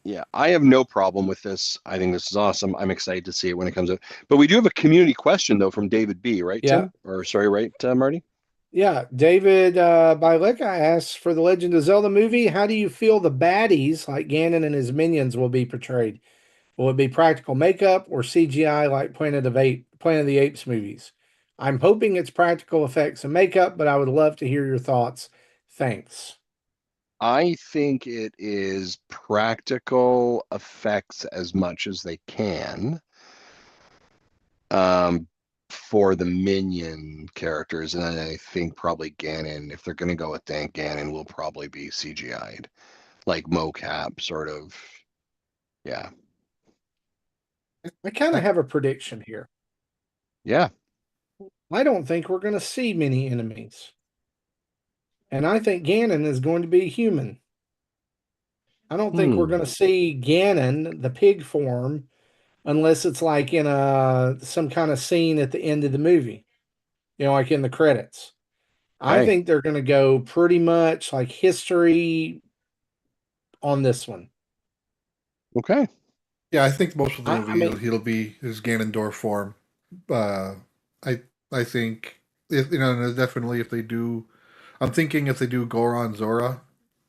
Yeah, I have no problem with this. I think this is awesome. I'm excited to see it when it comes out. But we do have a community question though from David B, right, Yeah. Tim? Or sorry, right, Marty? Yeah, David Bileka asks for the Legend of Zelda movie, how do you feel the baddies like Ganon and his minions will be portrayed? Will it be practical makeup or CGI like Planet of the Apes movies? I'm hoping it's practical effects and makeup, but I would love to hear your thoughts. Thanks. I think it is practical effects as much as they can. For the minion characters, and then I think probably Ganon, if they're going to go with that, Ganon will probably be CGI'd, like mocap, sort of. Yeah. I kind of have a prediction here. Yeah. I don't think we're going to see many enemies. And I think Ganon is going to be human. I don't think we're going to see Ganon, the pig form, unless it's like in some kind of scene at the end of the movie, like in the credits. I think they're going to go pretty much like history on this one. Okay. Yeah, I think most of the movie I mean, he'll be his Ganondorf form. I think if definitely if they do, I'm thinking if they do Goron Zora,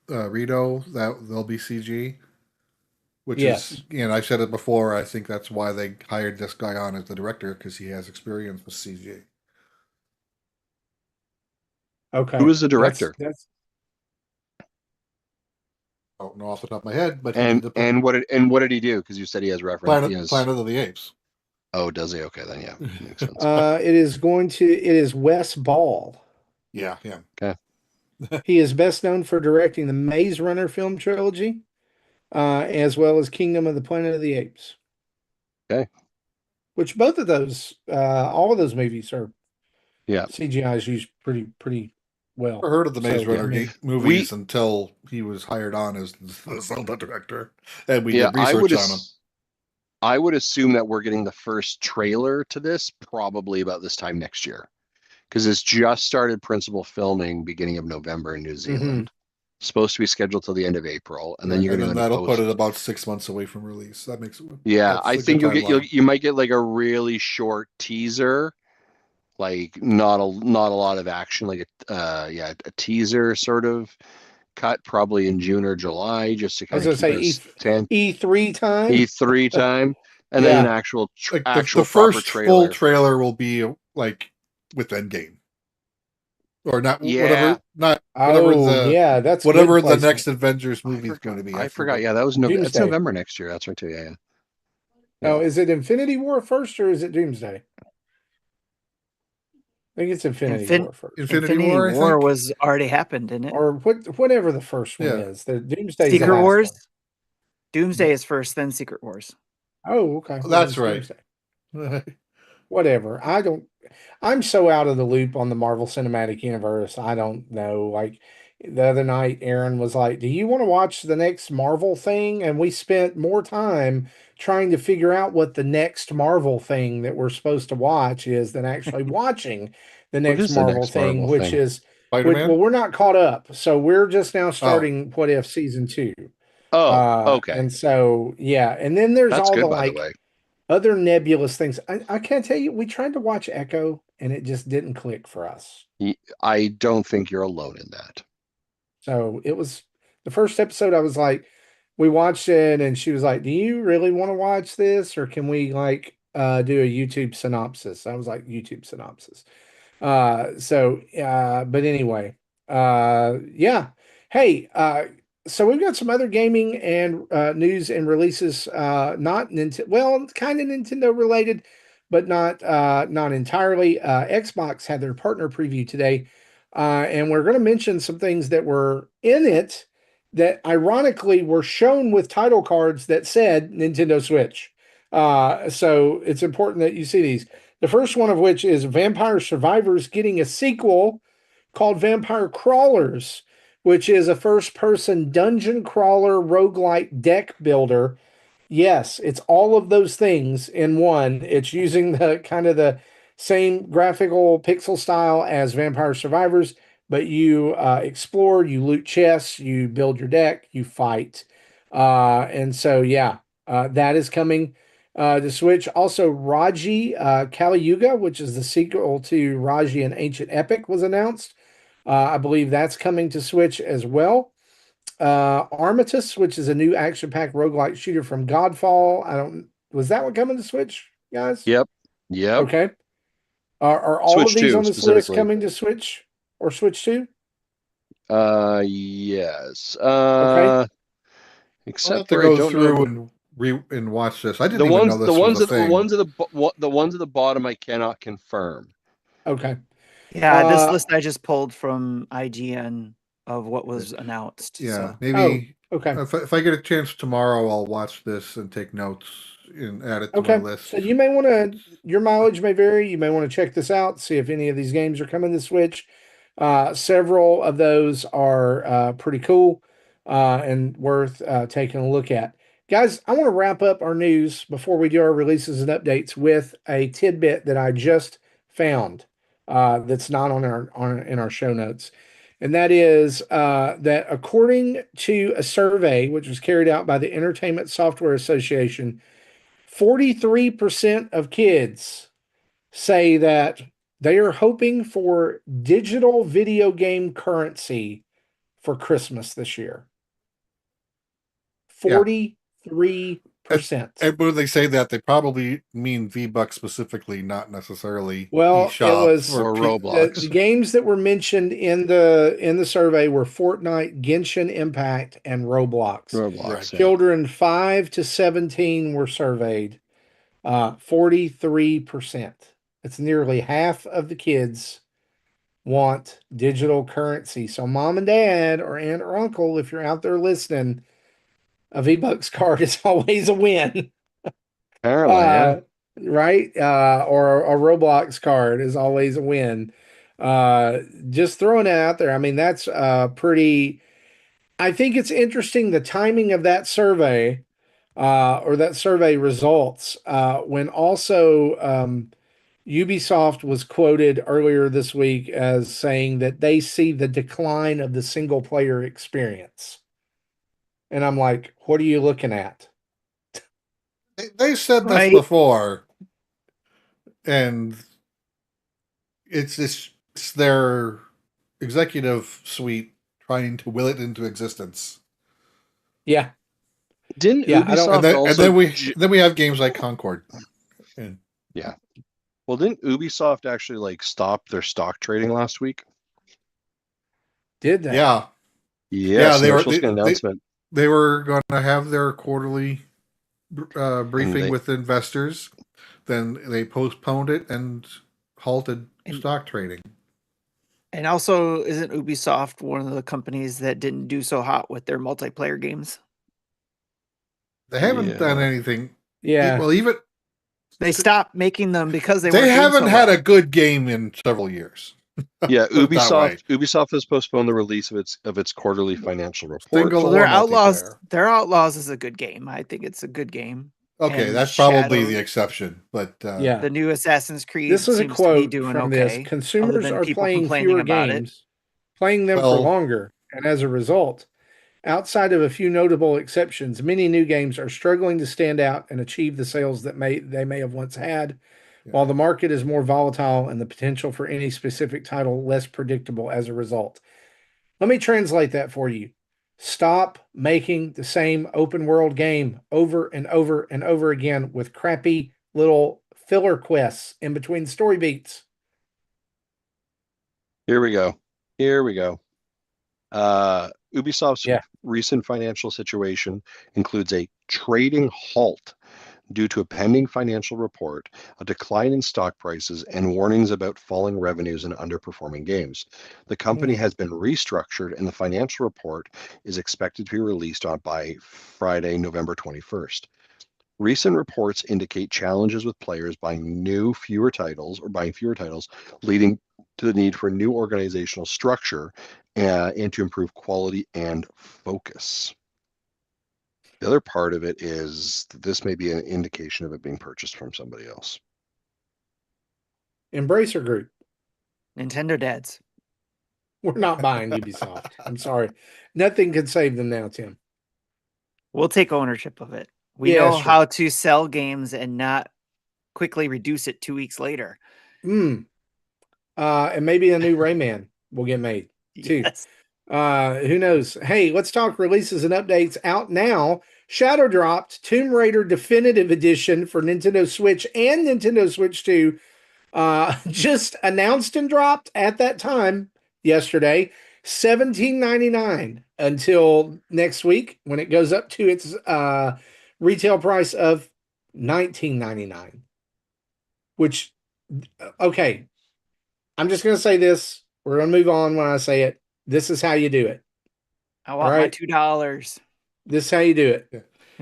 Rito, that they'll be CG. Which is, I've said it before. I think that's why they hired this guy on as the director, because he has experience with CG. Okay. Who is the director? I don't know off the top of my head, but and what did he do? Because you said he has reference. Planet of the Apes. Oh, does he? Okay, then yeah, makes sense. It is Wes Ball. Yeah. Okay. He is best known for directing the Maze Runner film trilogy, as well as Kingdom of the Planet of the Apes. Okay. Which both of those, all of those movies are CGI is used pretty well. I heard of the Maze Runner movies until he was hired on as the Zelda director, and we did research on him. I would assume that we're getting the first trailer to this probably about this time next year, because it's just started principal filming beginning of November in New Zealand. Supposed to be scheduled till the end of April, and then that'll put it about 6 months away from release. That makes it. Yeah, I think you might get like a really short teaser, like not a lot of action, like a teaser sort of cut probably in June or July, just to kind of keep E3 time. E3 time, and then an actual the first full trailer will be like with Endgame. Or not, whatever the next Avengers movie is going to be. I forgot. Yeah, that was it's November next year. That's right too. Yeah. Oh, is it Infinity War first or is it Doomsday? I think it's Infinity War first. Infinity War, I War think? was already happened, didn't it? Or whatever the first one Yeah. is. The Doomsday is the Secret last Wars. one. Doomsday is first, then Secret Wars. Oh, okay. Well, That's then right. Doomsday. Whatever. I'm so out of the loop on the Marvel Cinematic Universe. I don't know. Like the other night, Aaron was like, "Do you want to watch the next Marvel thing?" And we spent more time trying to figure out what the next Marvel thing that we're supposed to watch is than actually watching the What next is the Marvel next thing, Marvel which thing? is Spider-Man? well, we're not caught up, so we're just now starting What If season 2. Oh, okay. And so yeah, and then there's That's all good, the by the like way. other nebulous things. I can't tell you. We tried to watch Echo, and it just didn't click for us. I don't think you're alone in that. So it was the first episode. I was like, we watched it, and she was like, "Do you really want to watch this, or can we like do a YouTube synopsis?" I was like, "YouTube synopsis." But anyway, yeah. Hey, so we've got some other gaming and news and releases, not Nintendo, well, kind of Nintendo related, but not entirely. Xbox had their partner preview today, and we're going to mention some things that were in it that ironically were shown with title cards that said Nintendo Switch. So it's important that you see these. The first one of which is Vampire Survivors getting a sequel called Vampire Crawlers, which is a first-person dungeon crawler roguelike deck builder. Yes, it's all of those things in one. It's using the kind of the same graphical pixel style as Vampire Survivors, but you explore, you loot chests, you build your deck, you fight. And so, yeah, that is coming to Switch. Also, Raji Kali Yuga, which is the sequel to Raji and Ancient Epic, was announced. I believe that's coming to Switch as well. Armistice, which is a new action-packed roguelike shooter from Godfall. Was that one coming to Switch, guys? Yep. Yep. Okay. Are all Switch of these 2 on this list specifically. coming to Switch or Switch 2? Yes. Okay. I'll have Except to for I go don't through know and watch this. I didn't the even ones know the this was ones a at the thing. ones at the bottom I cannot confirm. Okay. Yeah, this Uh, list I just pulled from IGN of what was announced. Yeah, So. maybe Okay. if I get a chance tomorrow, I'll watch this and take notes and add it to my Okay. list. So you may want to, your mileage may vary. You may want to check this out, see if any of these games are coming to Switch. Several of those are pretty cool and worth taking a look at. Guys, I want to wrap up our news before we do our releases and updates with a tidbit that I just found that's not in our show notes. And that is that according to a survey which was carried out by the Entertainment Software Association, 43% of kids say that they are hoping for digital video game currency for Christmas this year. 43%. And when they say that, they probably mean V-Bucks specifically, not necessarily Well, eShop it was or Roblox. the games that were mentioned in the survey were Fortnite, Genshin Impact, and Roblox. Roblox. Right. Yeah. Children 5 to 17 were surveyed. 43%. It's nearly half of the kids want digital currency. So mom and dad or aunt or uncle, if you're out there listening, a V-Bucks card is always a win. Apparently, yeah. Right? Or a Roblox card is always a win. Just throwing it out there. I mean, that's pretty. I think it's interesting the timing of that survey or that survey results when also Ubisoft was quoted earlier this week as saying that they see the decline of the single player experience. And I'm like, what are you looking at? They said this Right. before, and it's their executive suite trying to will it into existence. Yeah. Didn't Yeah, I don't- Ubisoft And then, also? then we have games like Concord. And Yeah. Well, didn't Ubisoft actually like stop their stock trading last week? Did they? yeah, Yes, they they were were- supposed to get an they- announcement. they were going to have their quarterly briefing they- with investors. Then they postponed it and halted stock trading. And also, isn't Ubisoft one of the companies that didn't do so hot with their multiplayer games? They haven't Yeah. done anything. Yeah. Well, even They stopped making them because they they weren't doing haven't so had well. a good game in several years. Yeah, Put it that way. Ubisoft has postponed the release of its quarterly financial report. Single Well, their or Outlaws, multiplayer. their Outlaws is a good game. I think it's a good game. Okay, And that's probably Shadow- the exception. But Yeah. The new Assassin's Creed This was a seems to be quote doing from okay. this. other Consumers than are people playing complaining fewer about games, playing them for Well- longer, and as a result, outside of a few notable exceptions, many new games are struggling to stand out and achieve the sales that they may have once had, while the market is more volatile and the potential for any specific title less predictable as a result. Let me translate that for you. Stop making the same open world game over and over and over again with crappy little filler quests in between story beats. Here we go. Ubisoft's Yeah. recent financial situation includes a trading halt due to a pending financial report, a decline in stock prices, and warnings about falling revenues and underperforming games. The company has been restructured, and the financial report is expected to be released by Friday, November 21st. Recent reports indicate challenges with players buying fewer titles, leading to the need for a new organizational structure and to improve quality and focus. The other part of it is that this may be an indication of it being purchased from somebody else. Embracer Group. Nintendo dads. We're not buying Ubisoft. I'm sorry. Nothing can save them now, Tim. We'll take ownership of it. We Yeah, know sure. how to sell games and not quickly reduce it 2 weeks later. And maybe a new Rayman will get made too. Yes. Who knows? Hey, let's talk releases and updates out now. Shadow dropped Tomb Raider Definitive Edition for Nintendo Switch and Nintendo Switch 2. Just announced and dropped at that time yesterday, $17.99 until next week when it goes up to its retail price of $19.99. Which, okay, I'm just going to say this. We're going to move on when I say it. This is how you do it. I want my $2. This is how you do it. Yeah.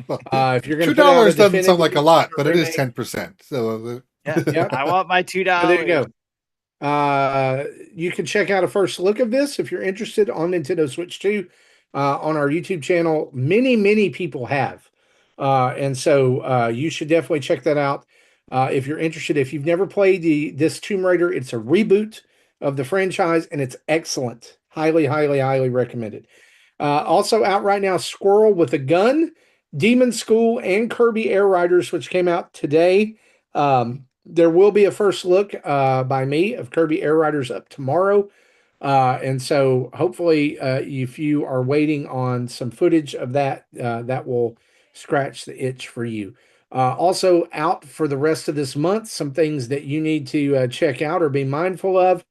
Well, If you're going to $2 doesn't sound like a lot, but it is remake- 10%. So Yeah, I want my $2. So there you go. You can check out a first look of this if you're interested on Nintendo Switch 2 on our YouTube channel. Many people have. And so you should definitely check that out if you're interested. If you've never played this Tomb Raider, it's a reboot of the franchise, and it's excellent. Highly recommended. Also out right now, Squirrel with a Gun, Demonschool, and Kirby Air Riders, which came out today. There will be a first look by me of Kirby Air Riders up tomorrow. And so hopefully if you are waiting on some footage of that, that will scratch the itch for you. Also out for the rest of this month, some things that you need to check out or be mindful of.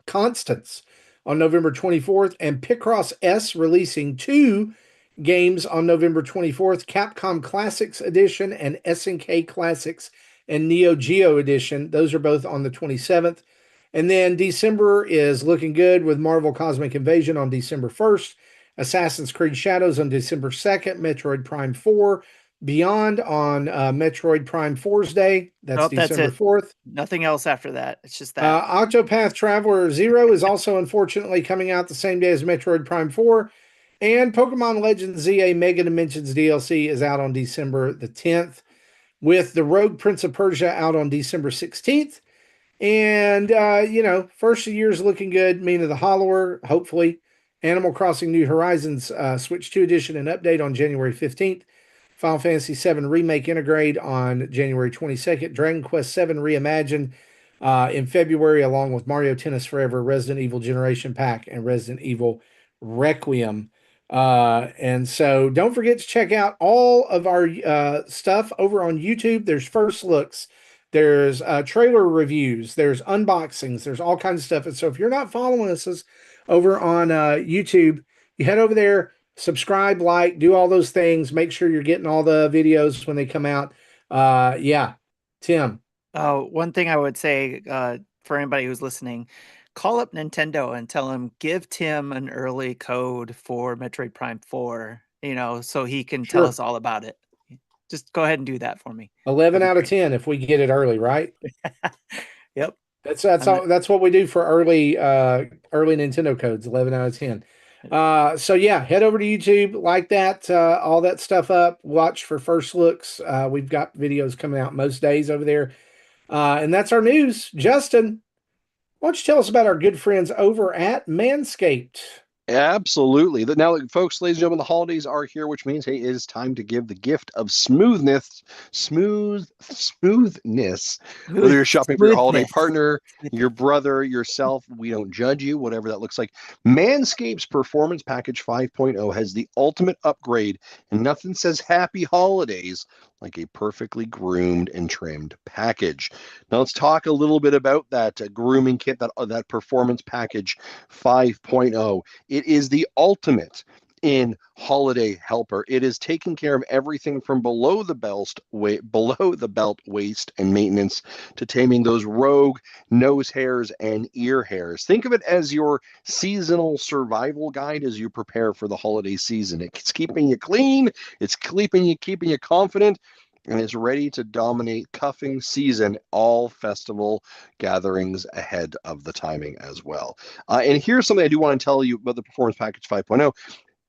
Constance on November 24th, and Picross S releasing 2 games on November 24th, Capcom Classics Edition and SNK Classics and Neo Geo Edition. Those are both on the 27th. And then December is looking good with Marvel Cosmic Invasion on December 1st, Assassin's Creed Shadows on December 2nd, Metroid Prime 4, Beyond on Metroid Prime 4's Day. That's December 4th. Nothing else after that. It's just that. Octopath Traveler 0 is also unfortunately coming out the same day as Metroid Prime 4. And Pokemon Legends ZA Mega Dimensions DLC is out on December the 10th, with the Rogue Prince of Persia out on December 16th. And, first of the year is looking good. Mina the Hollower, hopefully. Animal Crossing New Horizons Switch 2 Edition and update on January 15th. Final Fantasy VII Remake Integrate on January 22nd. Dragon Quest VII Reimagined in February, along with Mario Tennis Forever, Resident Evil Generation Pack, and Resident Evil Requiem. And so don't forget to check out all of our stuff over on YouTube. There's first looks, there's trailer reviews, there's unboxings, there's all kinds of stuff. And so if you're not following us over on YouTube, you head over there, subscribe, like, do all those things. Make sure you're getting all the videos when they come out. Tim. One thing I would say for anybody who's listening, call up Nintendo and tell him, give Tim an early code for Metroid Prime 4, so he can tell Sure. us all about it. Just go ahead and do that for me. 11 That'd be out of great. 10 if we get it early, right? Yep. That's what we do for early Nintendo codes, 11 out of 10. So yeah, head over to YouTube, like that, all that stuff up, watch for first looks. We've got videos coming out most days over there. And that's our news. Justin, why don't you tell us about our good friends over at Manscaped? Absolutely. Now, folks, ladies and gentlemen, the holidays are here, which means, hey, it is time to give the gift of smoothness. Whether you're shopping for your holiday Smoothness. partner, your brother, yourself, we don't judge you, whatever that looks like. Manscaped's Performance Package 5.0 has the ultimate upgrade, and nothing says happy holidays like a perfectly groomed and trimmed package. Now let's talk a little bit about that grooming kit, that Performance Package 5.0. It is the ultimate in holiday helper. It is taking care of everything from below the belt, waist, and maintenance to taming those rogue nose hairs and ear hairs. Think of it as your seasonal survival guide as you prepare for the holiday season. It's keeping you clean, it's keeping you confident, and it's ready to dominate cuffing season, all festival gatherings ahead of the timing as well. And here's something I do want to tell you about the Performance Package 5.0.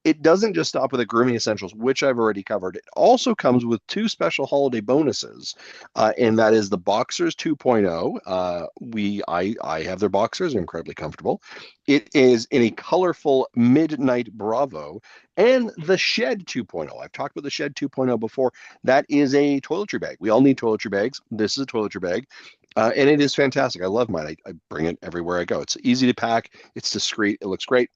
It doesn't just stop with the grooming essentials, which I've already covered. It also comes with two special holiday bonuses, and that is the Boxers 2.0. I have their boxers; they're incredibly comfortable. It is in a colorful Midnight Bravo, and the Shed 2.0. I've talked about the Shed 2.0 before. That is a toiletry bag. We all need toiletry bags. This is a toiletry bag. And it is fantastic. I love mine. I bring it everywhere I go. It's easy to pack. It's discreet. It looks great.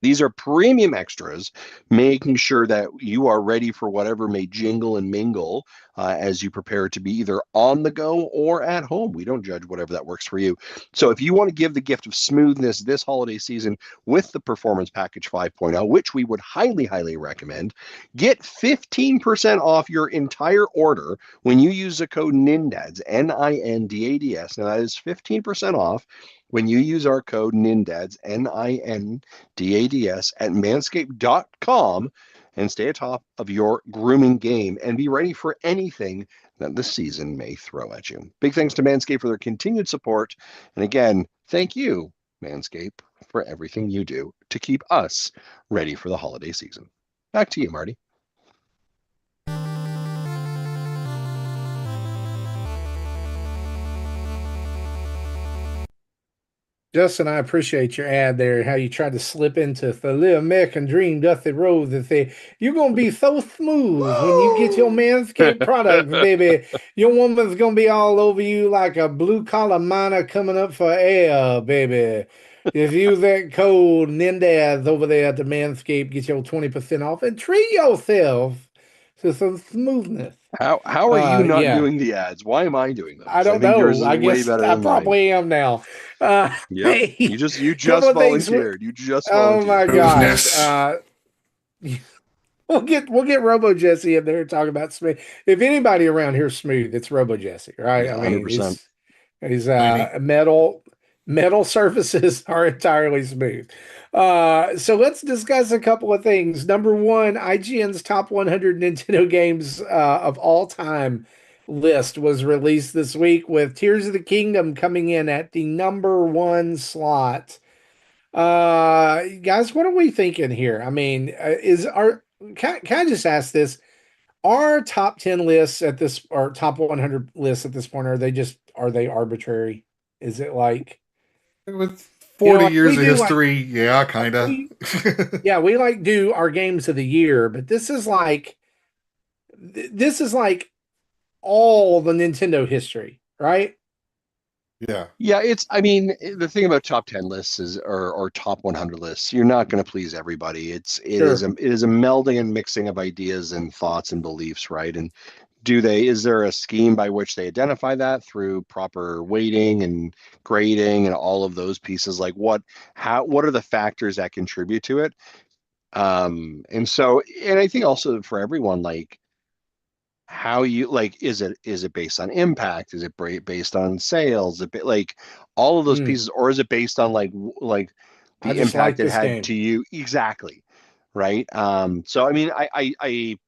These are premium extras, making sure that you are ready for whatever may jingle and mingle as you prepare to be either on the go or at home. We don't judge whatever that works for you. So if you want to give the gift of smoothness this holiday season with the Performance Package 5.0, which we would highly, highly recommend, get 15% off your entire order when you use the code NINDADS, NINDADS. Now that is 15% off when you use our code NINDADS, NINDADS, at manscaped.com, and stay atop of your grooming game and be ready for anything that the season may throw at you. Big thanks to Manscaped for their continued support. And again, thank you, Manscaped, for everything you do to keep us ready for the holiday season. Back to you, Marty. Justin, I appreciate your ad there, how you tried to slip into the little American dream doth the road that say you're gonna be so smooth when you get your Manscaped products, baby. Your woman's gonna be all over you like a blue collar miner coming up for air, baby. If you use that code NINDADS over there at the Manscaped, get your 20% off and treat yourself to some smoothness. How are you not Yeah. doing the ads? Why am I doing them? I don't think yours know. is I way guess better I than mine. probably am now. Yep. Hey, You just couple of things volunteered. You just oh volunteered. my gosh. We'll get Robo Jesse in there talking about smooth. If anybody around here is smooth, it's Robo Jesse, right? Yeah, I mean, 100%. he's metal surfaces are entirely smooth. So let's discuss a couple of things. Number one, IGN's top 100 Nintendo games of all time list was released this week, with Tears of the Kingdom coming in at the number one slot. Guys, what are we thinking here? I mean, can I just ask this? Our top 10 lists at this, or top 100 lists at this point, are they arbitrary? Is it like, With 40 like, years we of do, like, history, yeah, kind of. yeah, we like do our games of the year, but this is like all the Nintendo history, right? Yeah. Yeah, I mean, the thing about top 10 lists is, or top 100 lists, you're not going to please everybody. It is Sure. a melding and mixing of ideas and thoughts and beliefs, right? And is there a scheme by which they identify that through proper weighting and grading and all of those pieces? Like what are the factors that contribute to it? And I think also for everyone, like, how you like, is it based on impact? Is it based on sales? Like all of those Mm, pieces, or is it based on like I the just like impact it this had game. to you? Exactly. Right. So I mean, I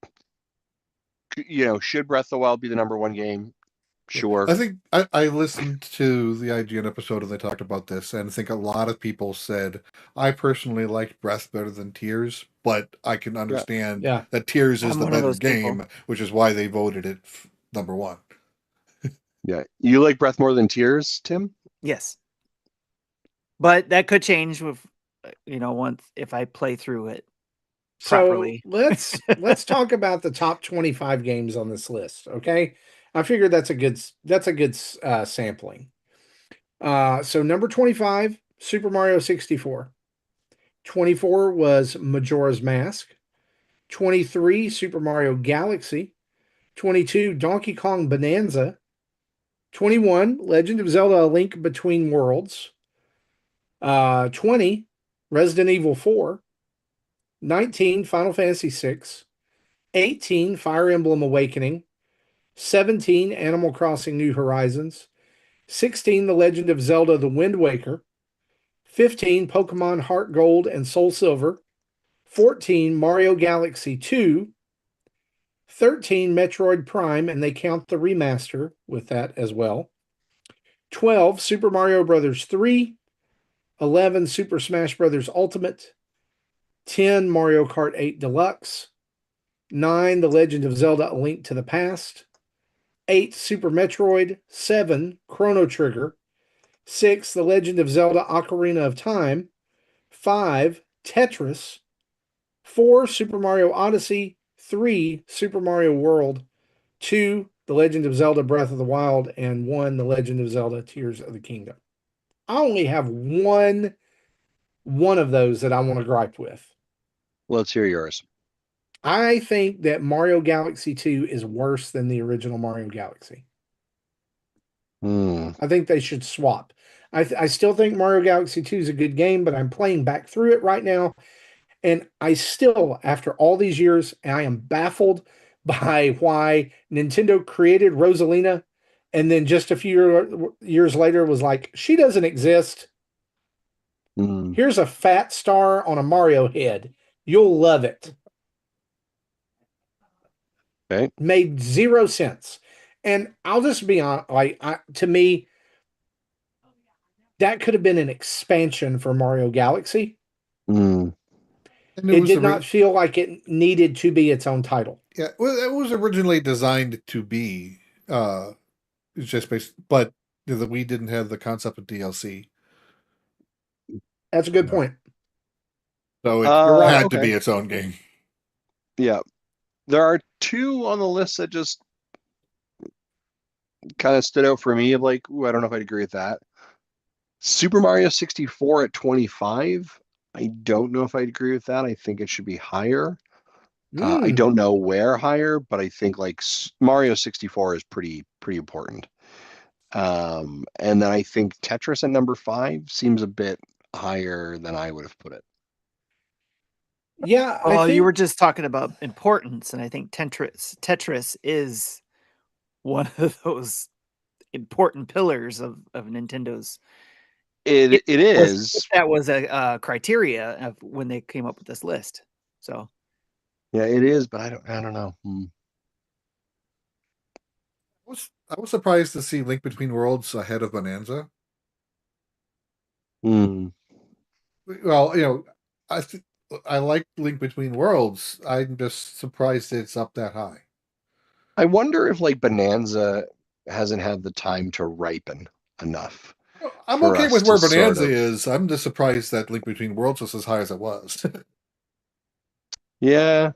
should Breath of the Wild be the number one game? Sure. I think I listened to the IGN episode and they talked about this, and I think a lot of people said, I personally liked Breath better than Tears, but I can Yeah. understand Yeah. that Tears is I'm the one of better those people. game, which is why they voted it number one. Yeah. You like Breath more than Tears, Tim? Yes. But that could change with, once if I play through it So properly. let's talk about the top 25 games on this list. Okay, I figured that's a good sampling. So number 25, Super Mario 64. 24 was Majora's Mask. 23, Super Mario Galaxy. 22, Donkey Kong Bonanza. 21, Legend of Zelda: A Link Between Worlds. 20, Resident Evil 4. 19, Final Fantasy 6. 18, Fire Emblem Awakening. 17, Animal Crossing New Horizons. 16, The Legend of Zelda: The Wind Waker. 15, Pokemon Heart Gold and Soul Silver. 14, Mario Galaxy 2. 13, Metroid Prime, and they count the remaster with that as well. 12, Super Mario Brothers 3. 11, Super Smash Brothers Ultimate. 10, Mario Kart 8 Deluxe. 9, The Legend of Zelda: A Link to the Past. 8, Super Metroid. 7, Chrono Trigger. 6, The Legend of Zelda: Ocarina of Time. 5, Tetris. 4, Super Mario Odyssey. 3, Super Mario World. 2, The Legend of Zelda: Breath of the Wild. And 1, The Legend of Zelda: Tears of the Kingdom. I only have one of those that I want to gripe with. Let's hear yours. I think that Mario Galaxy 2 is worse than the original Mario Galaxy. Hmm. I think they should swap. I still think Mario Galaxy 2 is a good game, but I'm playing back through it right now. And I still, after all these years, I am baffled by why Nintendo created Rosalina and then just a few years later was like, she doesn't exist. Hmm. Here's a fat star on a Mario head. You'll love it. Okay. Made zero sense. And I'll just be honest, to me, that could have been an expansion for Mario Galaxy. Hmm. And It did not feel like it needed to be its own title. Yeah, well, it was originally designed to be it's just based, but we didn't have the concept of DLC, That's a good point. so it You're right. had to Okay. be its own game. Yeah. There are two on the list that just kind of stood out for me of like, ooh, I don't know if I'd agree with that. Super Mario 64 at 25. I don't know if I'd agree with that. I think it should be higher. I don't know where higher, but I think like Mario 64 is pretty important. And then I think Tetris at number 5 seems a bit higher than I would have put it. Yeah, I Well, you were think just talking about importance, and I think Tetris is one of those important pillars of Nintendo's. It is. That was a criteria of when they came up with this list. So Yeah, it is, but I don't know. I was surprised to see Link Between Worlds ahead of Bonanza. Hmm. Well, I like Link Between Worlds. I'm just surprised it's up that high. I wonder if like Bonanza hasn't had the time to ripen enough I'm for okay us with to where sort Bonanza of. is. I'm just surprised that Link Between Worlds was as high as it was. Yeah,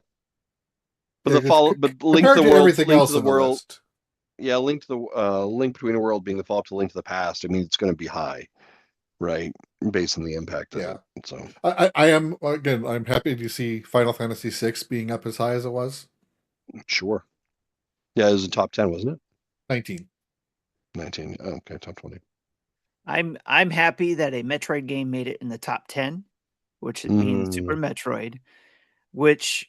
but Yeah, the 'cause follow, but compared to everything Link to else the on the World, list. yeah, Link Between the World being the follow-up to Link to the Past. I mean, it's going to be high, right, based on the impact of Yeah. it. So I am, again, I'm happy to see Final Fantasy VI being up as high as it was. sure, yeah, it was a top 10, wasn't it? 19. 19. Oh, okay, top 20. I'm happy that a Metroid game made it in the top 10, which being Super Metroid, which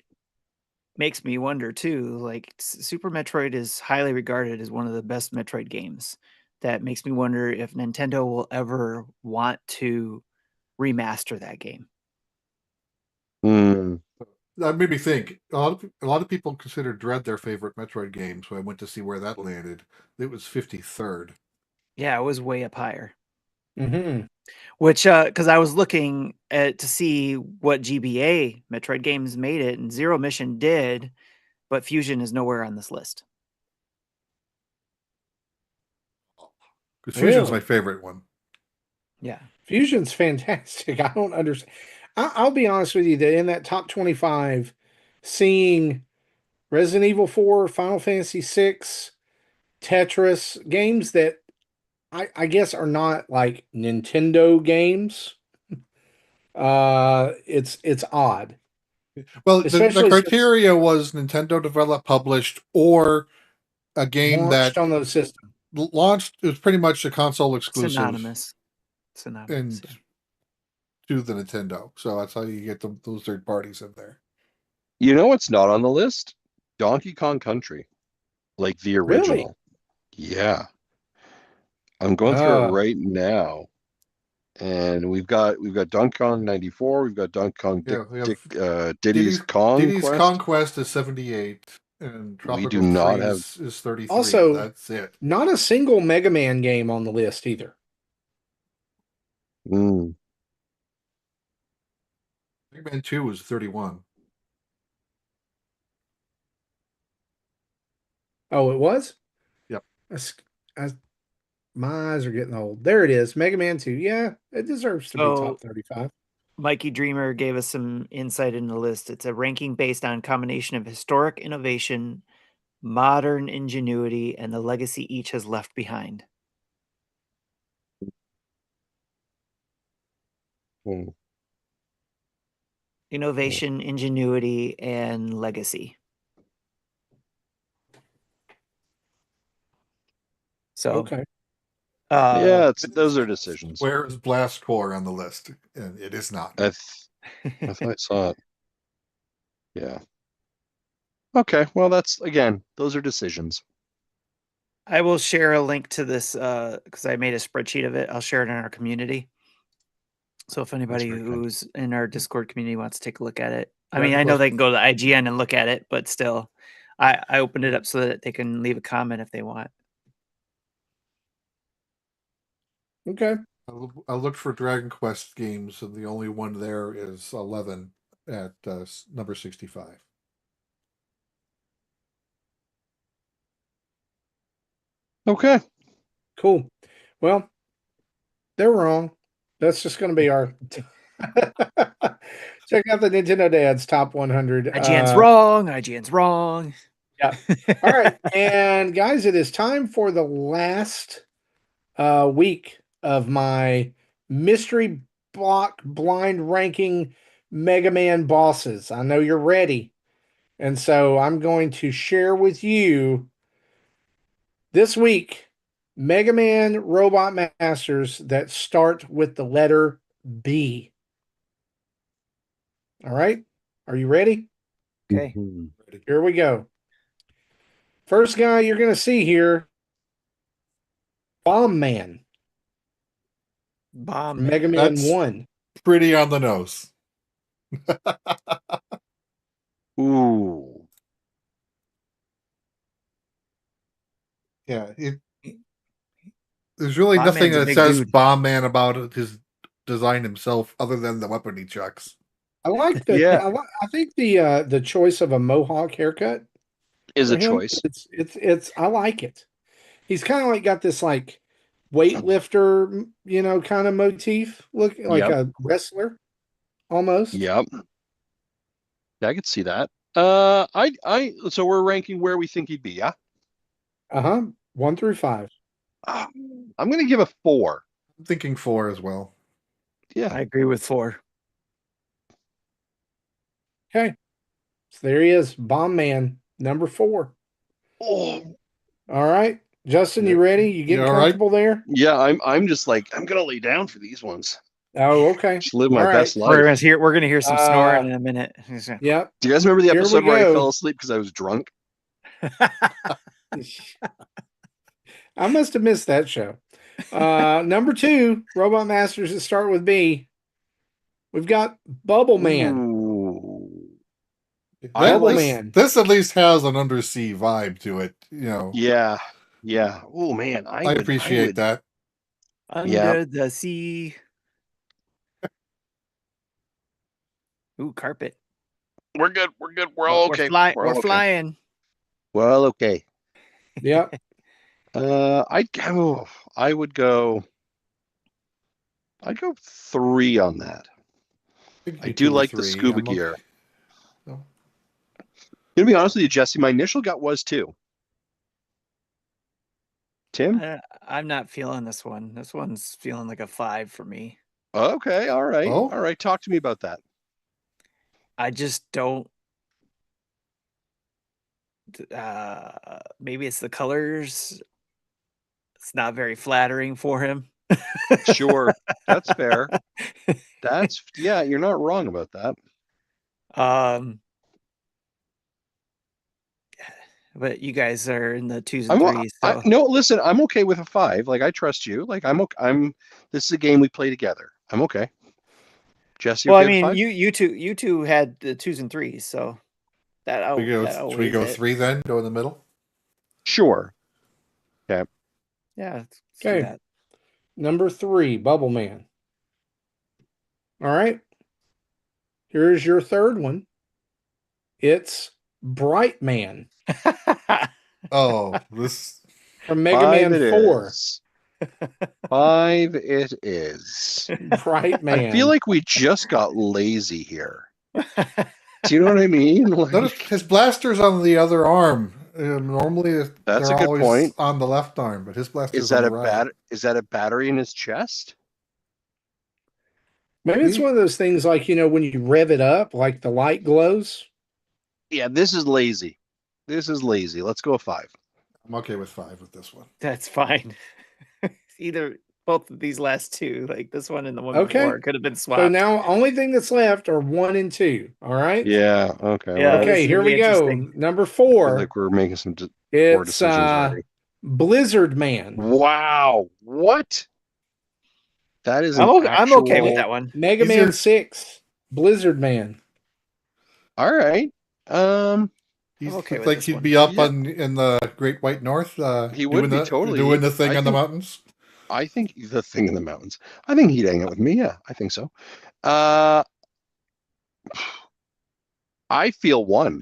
makes me wonder too. Like Super Metroid is highly regarded as one of the best Metroid games. That makes me wonder if Nintendo will ever want to remaster that game. Hmm. That made me think. A lot of people consider Dread their favorite Metroid game, so I went to see where that landed. It was 53rd. Yeah, it was way up higher. Mm-hmm. Which, because I was looking at to see what GBA Metroid games made it, and Zero Mission did, but Fusion is nowhere on this list. Because Fusion's Really? my favorite one. Yeah. Fusion's fantastic. I don't understand. I'll be honest with you that in that top 25, seeing Resident Evil 4, Final Fantasy 6, Tetris, games that I guess are not like Nintendo games. It's odd. Well, the Especially since criteria was Nintendo developed, published, or a game launched that on those systems. launched. It was pretty much a console exclusive Synonymous. and Yeah. to the Nintendo. So that's how you get those third parties in there. You know what's not on the list? Donkey Kong Country, like the original. Really? Yeah, I'm going through it right now, and we've got Donkey Kong 94. We've got Donkey Kong Yeah, we have Diddy's Conquest. Diddy's Conquest is 78, and Tropical do not 3 have- is 33. Also- That's it. Not a single Mega Man game on the list either. Mm. Mega Man 2 was 31. Oh, it was? Yep. My eyes are getting old. There it is. Mega Man 2. Yeah, it deserves to be So- top 35. Mikey Dreamer gave us some insight in the list. It's a ranking based on combination of historic innovation, modern ingenuity, and the legacy each has left behind. Hmm. Innovation, ingenuity, and legacy. So, Okay. Yeah, those are decisions. Where is Blast Core on the list? And it is not. I thought I saw it. Yeah. Okay. Well, those are decisions. I will share a link to this because I made a spreadsheet of it. I'll share it in our community. So if anybody very kind. who's in our Discord community wants to take a look at it, I Yeah, mean, I know plus- they can go to IGN and look at it, but still, I opened it up so that they can leave a comment if they want. Okay. I looked for Dragon Quest games, and the only one there is 11 at number 65. Okay. Cool. Well, they're wrong. That's just going to be our. Check out the Nintendo Dad's top 100. IGN's wrong. IGN's wrong. Yeah. All right. And guys, it is time for the last week of my mystery block blind ranking Mega Man bosses. I know you're ready. And so I'm going to share with you this week Mega Man Robot Masters that start with the letter B. All right. Are you ready? Okay. Mhm. Here we go. First guy you're going to see here, Bomb Man, Bomb. Mega Man That's- 1. Pretty on the nose. Ooh. Yeah. There's really Bomb nothing Man's a that big says dude. Bomb Man about his design himself, other than the weapon he chucks. I like the. Yeah. I think the choice of a mohawk haircut Is for a him, choice. It's. I like it. He's kind of like got this like weightlifter, kind of motif, look like Yep. a wrestler, almost. Yep. I could see that. So we're ranking where we think he'd be, yeah? 1 through 5. I'm gonna give a 4. I'm thinking 4 as well. Yeah. I agree with 4. Okay, so there he is, Bomb Man, number 4. Oh, All right, Justin, you ready? You getting all right? comfortable there? yeah, I'm just like, I'm gonna lay down for these ones. Oh, okay. Just live All my right. best life. We're gonna hear some snoring in a minute. Yep. Do you guys remember the Here we episode where I go. fell asleep because I was drunk? I must have missed that show. Number 2, Robot Masters that start with B. We've got Bubble Man. Ooh. Bubble like- Man. This at least has an undersea vibe to it. You know, Yeah. Oh man, I appreciate that. Under the sea. Ooh, carpet. We're good. We're all okay. We're all okay. flying. Well, okay. Yep. I'd go 3 on that. I do like the scuba gear. No. To be honest with you, Jesse, my initial gut was 2. Tim? I'm not feeling this one. This one's feeling like a 5 for me. Okay, all right. Oh. All right, talk to me about that. I just don't. Maybe it's the colors. It's not very flattering for him. Sure, that's fair. You're not wrong about that. But you guys are in the 2s and 3s. So. No, listen, I'm okay with a 5. Like I trust you. Like I'm okay. This is a game we play together. I'm okay. Jesse, Well, I okay with mean, 5? you two had the 2s and 3s, so that Should we go 3 then? Go in the middle? Sure. Yeah. Let's do Okay. that. Number 3, Bubble Man. All right. Here's your third one. It's Bright Man Oh, this. from Mega 5 Man it 4. is. 5 it is. Bright Man. I feel like we just got lazy here. Do you know what I mean? Like, Notice his blaster's on the other arm. Normally, That's they're a good always point. on the left arm, but his blaster's is that on a the right. is that a battery in his chest? Maybe it's one of those things like, when you rev it up, like the light glows. Yeah, this is lazy. Let's go 5. I'm okay with 5 with this one. That's fine. Either both of these last 2, like this one and the one Okay. before, could have been swapped. So now only thing that's left are 1 and 2. All right. Yeah. Okay. Yeah, well, this Okay, is here gonna we be go. interesting. Number I feel 4. like we're making some poor It's decisions already. Blizzard Man. Wow. What? That is. I'm okay, I'm okay with actual- that one. Mega These Man are- 6. Blizzard Man. All right. He I'm okay looks with like this he'd one. be up Yeah. in the Great White North. He would doing be the, totally. doing the thing I on the think- mountains. I think the thing in the mountains. I think he'd hang out with me. Yeah, I think so. I feel 1.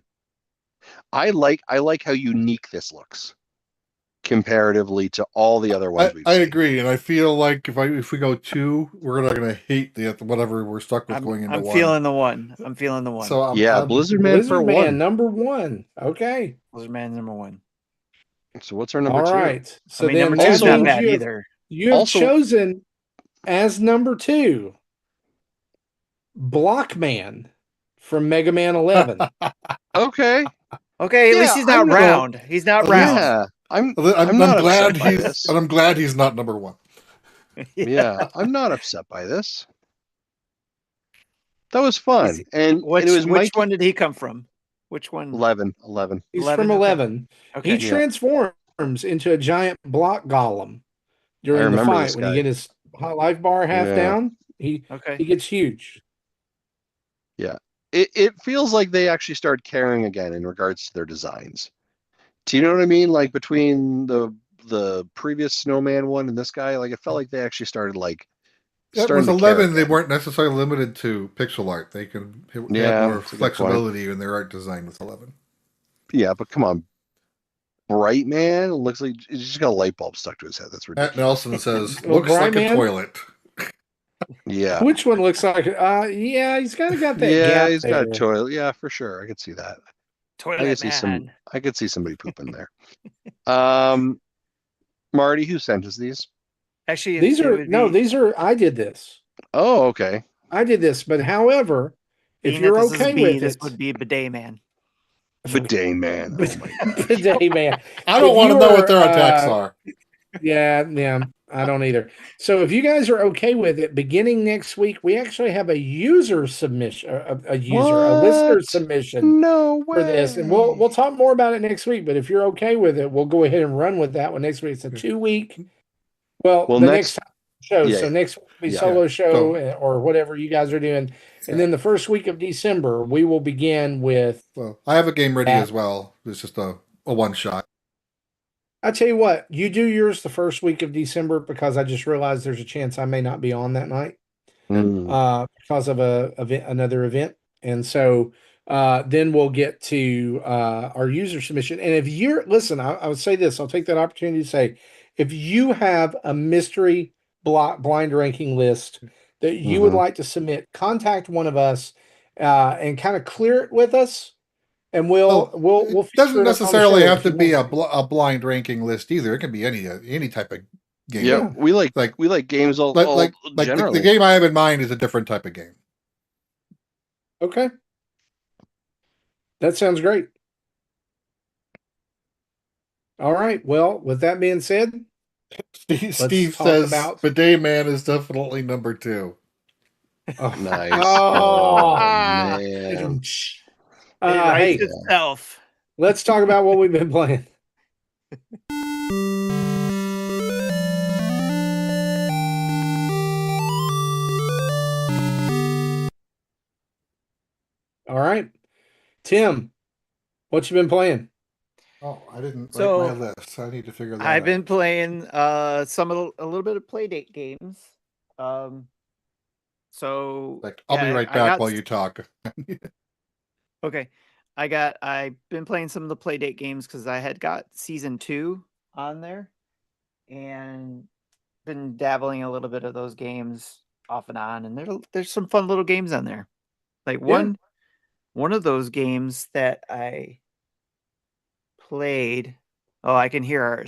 I like how unique this looks comparatively to all the other ones we've I seen. agree, and I feel like if we go 2, we're not going to hate whatever we're stuck with going into I'm 1. feeling the 1. I'm feeling the 1. So Yeah, Blizzard Man for Blizzard Man, 1. number 1. Okay. Blizzard Man number 1. So what's our number All 2? right. So I mean, then number that 2's not means bad you have, either. you have Also- chosen as number 2 Blockman from Mega Man 11. Okay. Okay, at Yeah, least he's not I'm not- round. He's not round. Yeah. I'm I'm not glad upset by he's this. and I'm glad he's not number 1. Yeah, I'm not upset by this. That was fun. And Which it was Mike one did he come from? Which one? 11. He's 11, from okay. 11. Okay. He transforms into a giant block golem during the remember fight this when guy. you get his hot life bar half Yeah. down. He Okay. gets huge. It feels like they actually started caring again in regards to their designs. Do you know what I mean? Like between the previous snowman one and this guy, like it felt like they actually started like With starting to care 11, they again. weren't necessarily limited to pixel art. They can have Yeah, more that's a good flexibility in their art design with 11. Yeah, but come on. Bright Man it looks like he's just got a light bulb stuck to his head. That's Matt ridiculous. Nelson says, Well, looks like Brian a Man? toilet. Yeah. Which one looks like? Yeah, he's kind of got that Yeah, gap he's there. got a toilet. Yeah, for sure. I could see that. I Toilet could see Man. I could see somebody pooping there. Marty, who sent us these? Actually, These it are would no, be- these are. I did this. Oh, okay. I did this, but however, if being you're that this is okay B, with this it, would be Bidet Man. Bidet Man. Oh my god. Bidet Man. I don't If want to you know are, what their attacks are. Yeah. I don't either. So if you guys are okay with it, beginning next week, we actually have a user submission, a listener What? submission No for this, and way. we'll talk more about it next week. But if you're okay with it, we'll go ahead and run with that one next week. It's a 2 week. Well, Well, the next next, show. yeah, So next week will be yeah. solo show So- or whatever you guys are doing, and then the first week of December we will begin with. Well, I have a game ready that. as well. It's just a one shot. I tell you what, you do yours the first week of December because I just realized there's a chance I may not be on that night because of another event, and so then we'll get to our user submission. And if you're listen, I would say this. I'll take that opportunity to say, if you have a mystery blind ranking list that you would like to submit, contact one of us and kind of clear it with us. And we'll It feature doesn't it on the necessarily show have if to you be want a blind ranking list either. It can be any type of game. Yeah, we like games all Like generally. the game I have in mind is a different type of game. Okay. That sounds great. All right. Well, with that being said, Steve talk says about- Bidet Man is definitely number 2. oh, Nice. Oh, Man. It writes hey, itself. let's talk about what we've been playing. All right. Tim, what you been playing? Oh, I didn't So, write my list. I need to figure that out. I've been playing a little bit of PlayDate games. So Like, I'll be yeah, right I back got while you talk. Okay. I've been playing some of the Playdate games because I had got season 2 on there and been dabbling a little bit of those games off and on, and there's some fun little games on there. Like Yeah. one of those games that I played. Oh, I can hear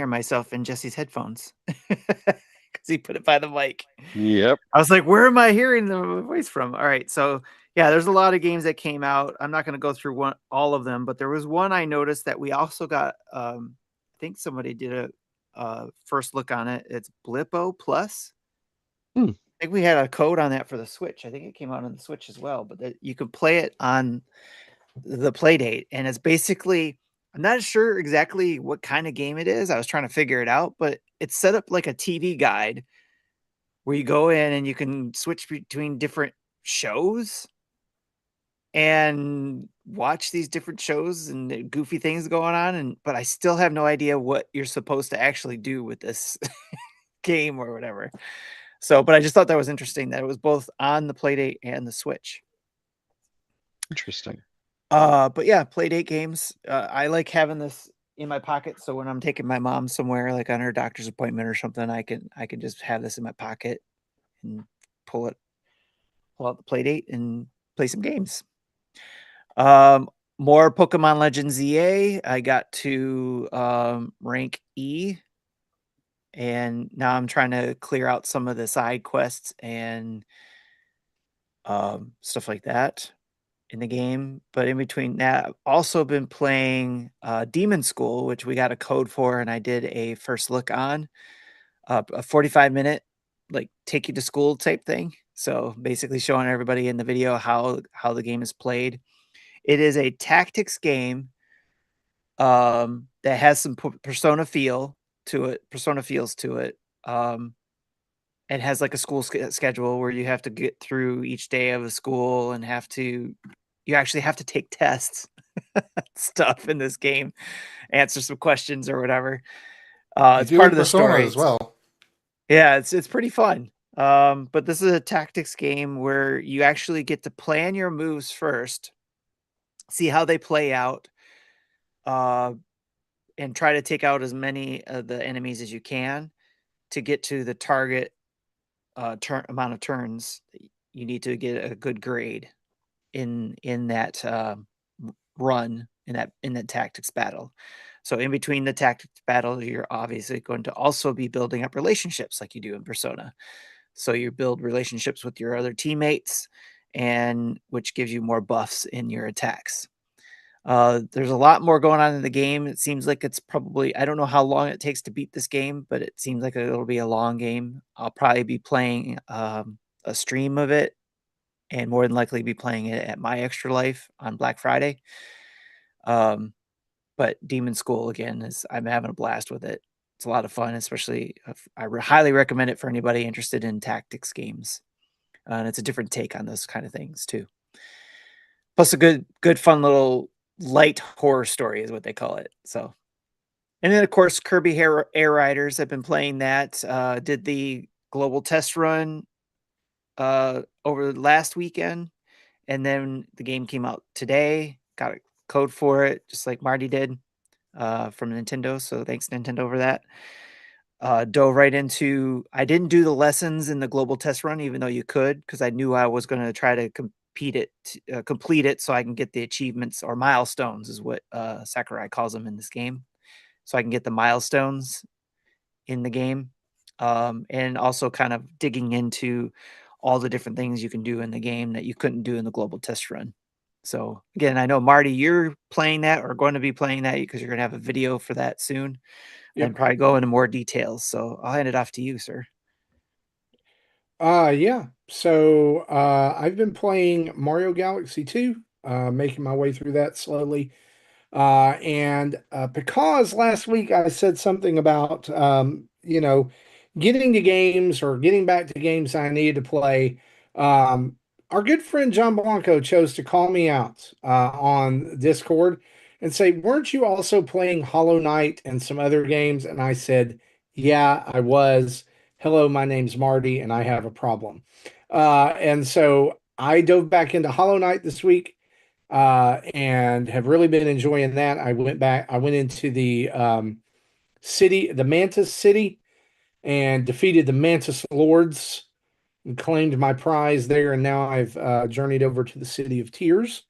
myself in Jesse's headphones because he put it by the mic. Yep. I was like, where am I hearing the voice from? All right. So yeah, there's a lot of games that came out. I'm not going to go through all of them, but there was one I noticed that we also got. I think somebody did a first look on it. It's Blippo Plus. Hmm. I think we had a code on that for the Switch. I think it came out on the Switch as well, but you could play it on the Playdate, and it's basically, I'm not sure exactly what kind of game it is. I was trying to figure it out, but it's set up like a TV guide where you go in and you can switch between different shows and watch these different shows and goofy things going on. But I still have no idea what you're supposed to actually do with this game or whatever. So, but I just thought that was interesting that it was both on the Playdate and the Switch. Interesting. But yeah, Playdate games. I like having this in my pocket, so when I'm taking my mom somewhere, like on her doctor's appointment or something, I can just have this in my pocket and pull out the Playdate and play some games. More Pokemon Legends EA. I got to rank E, and now I'm trying to clear out some of the side quests and stuff like that in the game. But in between that, I've also been playing Demonschool, which we got a code for, and I did a first look on a 45-minute like take you to school type thing. So basically showing everybody in the video how the game is played. It is a tactics game that has some persona feels to it. It has like a school schedule where you have to get through each day of a school and you actually have to take tests stuff in this game, answer some questions or whatever. It's part of the story as well. Yeah, it's pretty fun. But this is a tactics game where you actually get to plan your moves first, see how they play out, and try to take out as many of the enemies as you can to get to the target amount of turns. You need to get a good grade in that run in that tactics battle. So in between the tactics battle, you're obviously going to also be building up relationships like you do in Persona. So you build relationships with your other teammates, and which gives you more buffs in your attacks. There's a lot more going on in the game. It seems like it's probably, I don't know how long it takes to beat this game, but it seems like it'll be a long game. I'll probably be playing a stream of it and more than likely be playing it at my Extra Life on Black Friday. But Demonschool again I'm having a blast with it. It's a lot of fun, especially highly recommend it for anybody interested in tactics games. And it's a different take on those kind of things too. Plus a good fun little light horror story is what they call it. So, and then of course Kirby Air Riders. I've been playing that. Did the global test run over last weekend, and then the game came out today. Got a code for it, just like Marty did from Nintendo. So thanks Nintendo for that. Dove right into. I didn't do the lessons in the global test run, even though you could, because I knew I was going to try to complete it, so I can get the achievements or milestones, is what Sakurai calls them in this game. So I can get the milestones in the game, and also kind of digging into all the different things you can do in the game that you couldn't do in the global test run. So again, I know Marty, you're playing that or going to be playing that because you're going to have a video for that soon. Yep. And probably go into more details. So I'll hand it off to you, sir. Yeah. So I've been playing Mario Galaxy 2, making my way through that slowly. And because last week I said something about getting to games or getting back to games I needed to play, our good friend John Blanco chose to call me out on Discord and say, "Weren't you also playing Hollow Knight and some other games?" And I said, "Yeah, I was. Hello, my name's Marty, and I have a problem." And so I dove back into Hollow Knight this week, and have really been enjoying that. I went into the the Mantis City, and defeated the Mantis Lords and claimed my prize there. And now I've journeyed over to the City of Tears,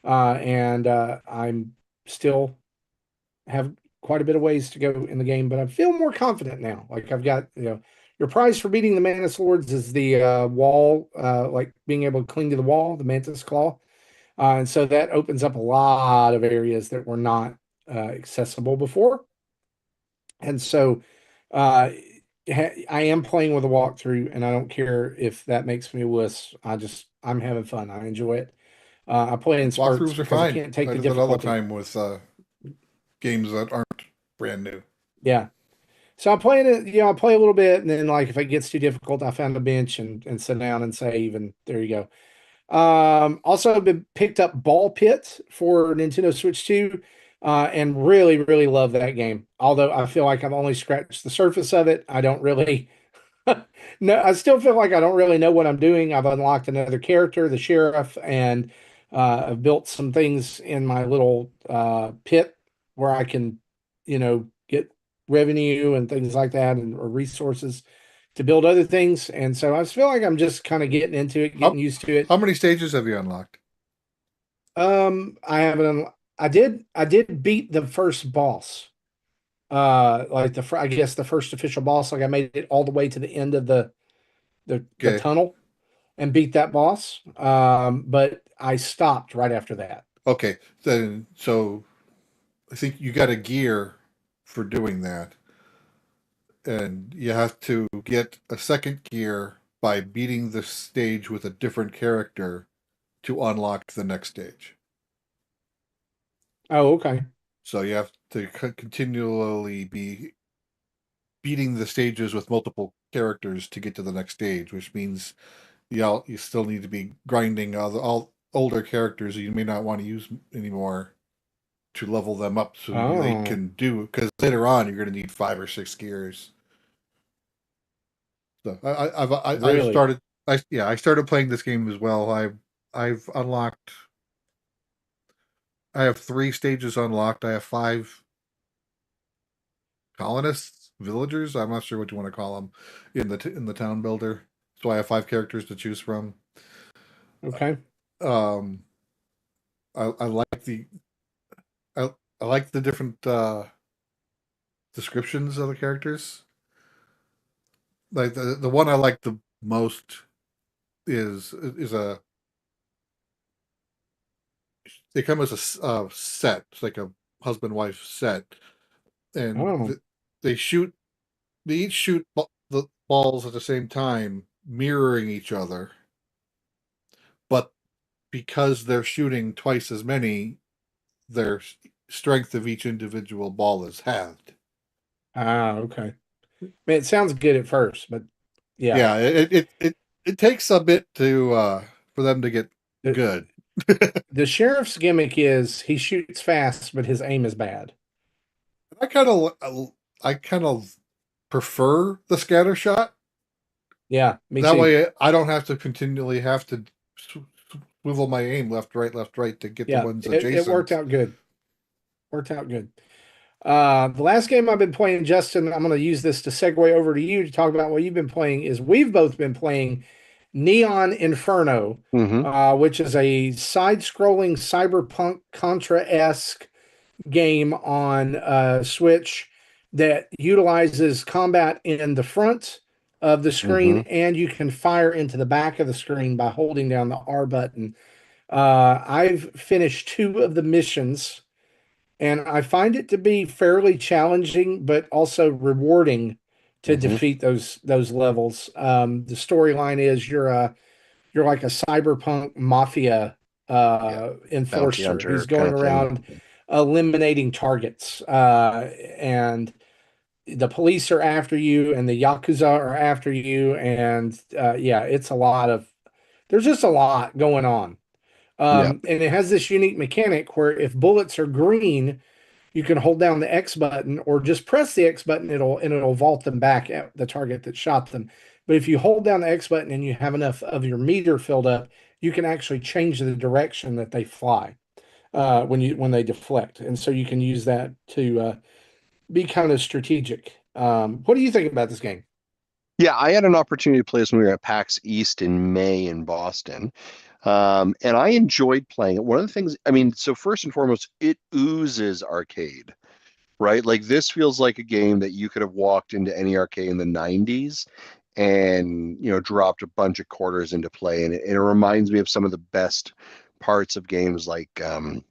and I'm still have quite a bit of ways to go in the game, but I feel more confident now. Like I've got, your prize for beating the Mantis Lords is the wall, like being able to cling to the wall, the Mantis Claw. And so that opens up a lot of areas that were not accessible before. And so I am playing with a walkthrough, and I don't care if that makes me a wuss. I'm having fun. I enjoy it. I play in spurts Walkthroughs are because I fine. can't take I the do that all the difficulty. time with games that aren't brand new. Yeah. So I'm playing it, I play a little bit, and then like if it gets too difficult, I found a bench and sit down and save, and there you go. Also been picked up Ball Pit for Nintendo Switch 2, and really, really love that game. Although I feel like I've only scratched the surface of it. I don't really no, I still feel like I don't really know what I'm doing. I've unlocked another character, the sheriff, and I've built some things in my little pit where I can, get revenue and things like that, and or resources to build other things. And so I just feel like I'm just kind of getting into it, getting used to it. How many stages have you unlocked? I haven't. I did beat the first boss. Like I guess the first official boss. Like I made it all the way to the end of the Okay. tunnel and beat that boss. But I stopped right after that. Okay, then so I think you got a gear for doing that, and you have to get a second gear by beating the stage with a different character to unlock the next stage. Oh, okay. So you have to continually be beating the stages with multiple characters to get to the next stage, which means you still need to be grinding all older characters you may not want to use anymore to level them up so they Oh. can do, because later on you're going to need 5 or 6 gears. So I Really? started I started playing this game as well. I've unlocked. I have 3 stages unlocked. I have 5 colonists, villagers. I'm not sure what you want to call them in the town builder. So I have 5 characters to choose from. Okay. I like I like the different descriptions of the characters. Like the one I like the most is a they come as a set. It's like a husband-wife set, and they shoot. They each shoot the balls at the same time, mirroring each other. But because they're shooting twice as many, their strength of each individual ball is halved. Ah, okay. I mean, it sounds good at first, but Yeah, it takes a bit to for them to get good. The sheriff's gimmick is he shoots fast, but his aim is bad. I kind of prefer the scatter shot. Yeah, me That too. way, I don't have to continually have to swivel my aim left, right to get the ones adjacent. It worked out good. Worked out good. The last game I've been playing, Justin, I'm going to use this to segue over to you to talk about what you've been playing, is we've both been playing Neon Inferno, which is a side-scrolling cyberpunk Contra-esque game on Switch that utilizes combat in the front of the screen, and you can fire into the back of the screen by holding down the R button. I've finished 2 of the missions, and I find it to be fairly challenging, but also rewarding to defeat those levels. The storyline is you're like a cyberpunk mafia enforcer who's going around eliminating targets, and the police are after you, and the Yakuza are after you, and it's a lot of. There's just a lot going on. And it has this unique mechanic where if bullets are green, you can hold down the X button or just press the X button, it'll vault them back at the target that shot them. But if you hold down the X button and you have enough of your meter filled up, you can actually change the direction that they fly when they deflect. And so you can use that to be kind of strategic. What do you think about this game? Yeah, I had an opportunity to play this when we were at PAX East in May in Boston. And I enjoyed playing it. One of the things, I mean, so first and foremost, it oozes arcade, right? Like this feels like a game that you could have walked into any arcade in the 90s and, dropped a bunch of quarters into play. And it reminds me of some of the best parts of games like TMNT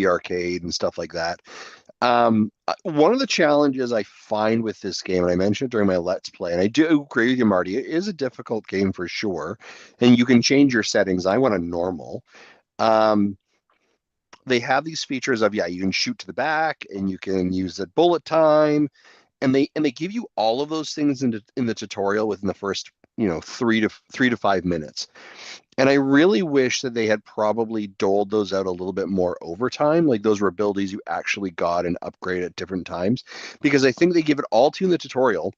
arcade and stuff like that. One of the challenges I find with this game, and I mentioned it during my Let's Play, and I do agree with you, Marty, it is a difficult game for sure, and you can change your settings. I want a normal. They have these features of, you can shoot to the back, and you can use the bullet time, and they give you all of those things in the tutorial within the first, 3 to 5 minutes. And I really wish that they had probably doled those out a little bit more over time. Like those were abilities you actually got and upgrade at different times, because I think they give it all to you in the tutorial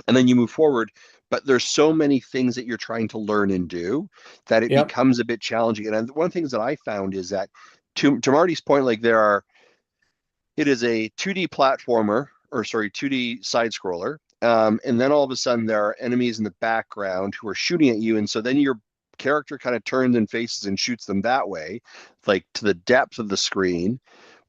and then you move forward. But there's so many things that you're trying to learn and do that it becomes a bit challenging. And one of the things that I found is that to Marty's point, like it is a 2D platformer, 2D side scroller. And then all of a sudden there are enemies in the background who are shooting at you. And so then your character kind of turns and faces and shoots them that way, like to the depth of the screen.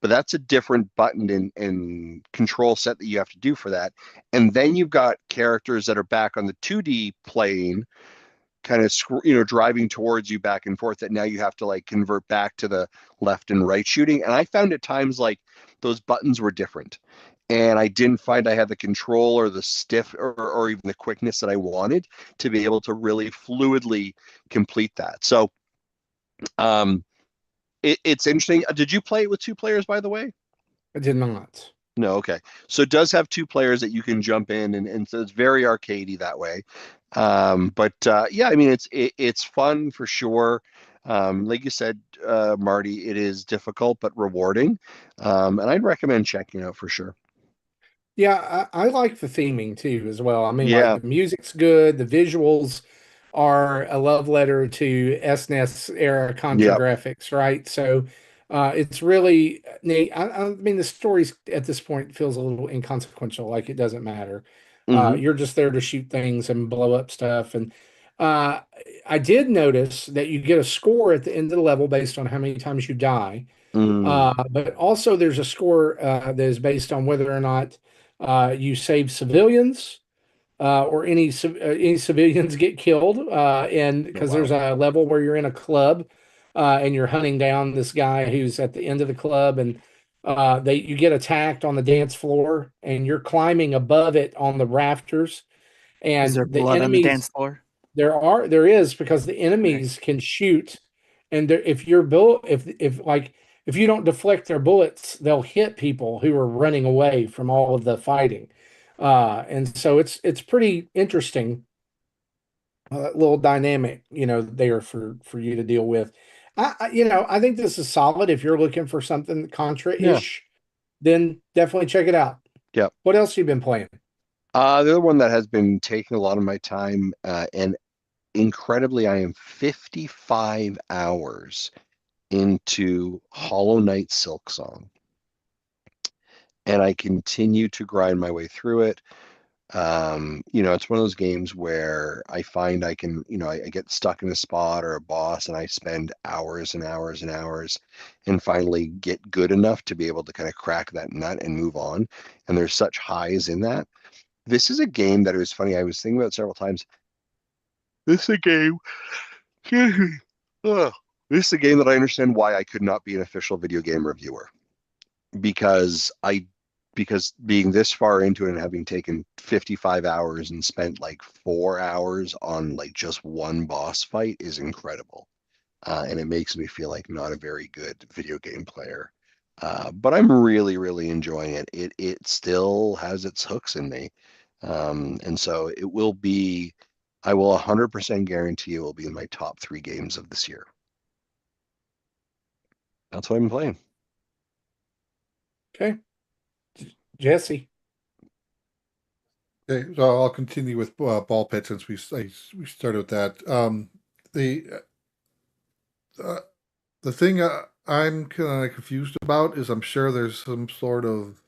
But that's a different button and control set that you have to do for that. And then you've got characters that are back on the 2D plane, kind of driving towards you back and forth, that now you have to like convert back to the left and right shooting. And I found at times like those buttons were different. And I didn't find I had the control or the stiff or even the quickness that I wanted to be able to really fluidly complete that. So it's interesting. Did you play it with 2 players, by the way? I did not. No, okay. So it does have 2 players that you can jump in, and so it's very arcadey that way. But I mean, it's fun for sure. Like you said, Marty, it is difficult but rewarding. And I'd recommend checking it out for sure. Yeah, I like the theming too as well. I mean, like the music's good, the visuals are a love letter to SNES era Contra graphics, right? So it's really neat. I mean, the story at this point feels a little inconsequential, like it doesn't matter. You're just there to shoot things and blow up stuff. And I did notice that you get a score at the end of the level based on how many times you die. But also there's a score that is based on whether or not you save civilians or any civilians get killed. And because there's a level where you're in a club and you're hunting down this guy who's at the end of the club, and you get attacked on the dance floor, and you're climbing above it on the rafters, Is there and the blood on the dance enemies floor? there is because the enemies can shoot, and if your bullet if you don't deflect their bullets, they'll hit people who are running away from all of the fighting, and so it's pretty interesting, little dynamic, there for you to deal with. I think this is solid if you're looking for something Contra-ish, then definitely check it out. Yep. What else you been playing? The other one that has been taking a lot of my time, and incredibly, I am 55 hours into Hollow Knight Sillksong, and I continue to grind my way through it. It's one of those games where I find I can, I get stuck in a spot or a boss, and I spend hours and hours and hours, and finally get good enough to be able to kind of crack that nut and move on. And there's such highs in that. This is a game that, it was funny, I was thinking about several times. This is a game. Ugh. This is a game that I understand why I could not be an official video game reviewer, because being this far into it and having taken 55 hours and spent like 4 hours on like just one boss fight is incredible. And it makes me feel like not a very good video game player. But I'm really, really enjoying it. It still has its hooks in me. And so I will 100% guarantee it will be in my top 3 games of this year. That's what I've been playing. Okay. Jesse. Okay, so I'll continue with ball pit since we started with that. The thing I'm kind of confused about is I'm sure there's some sort of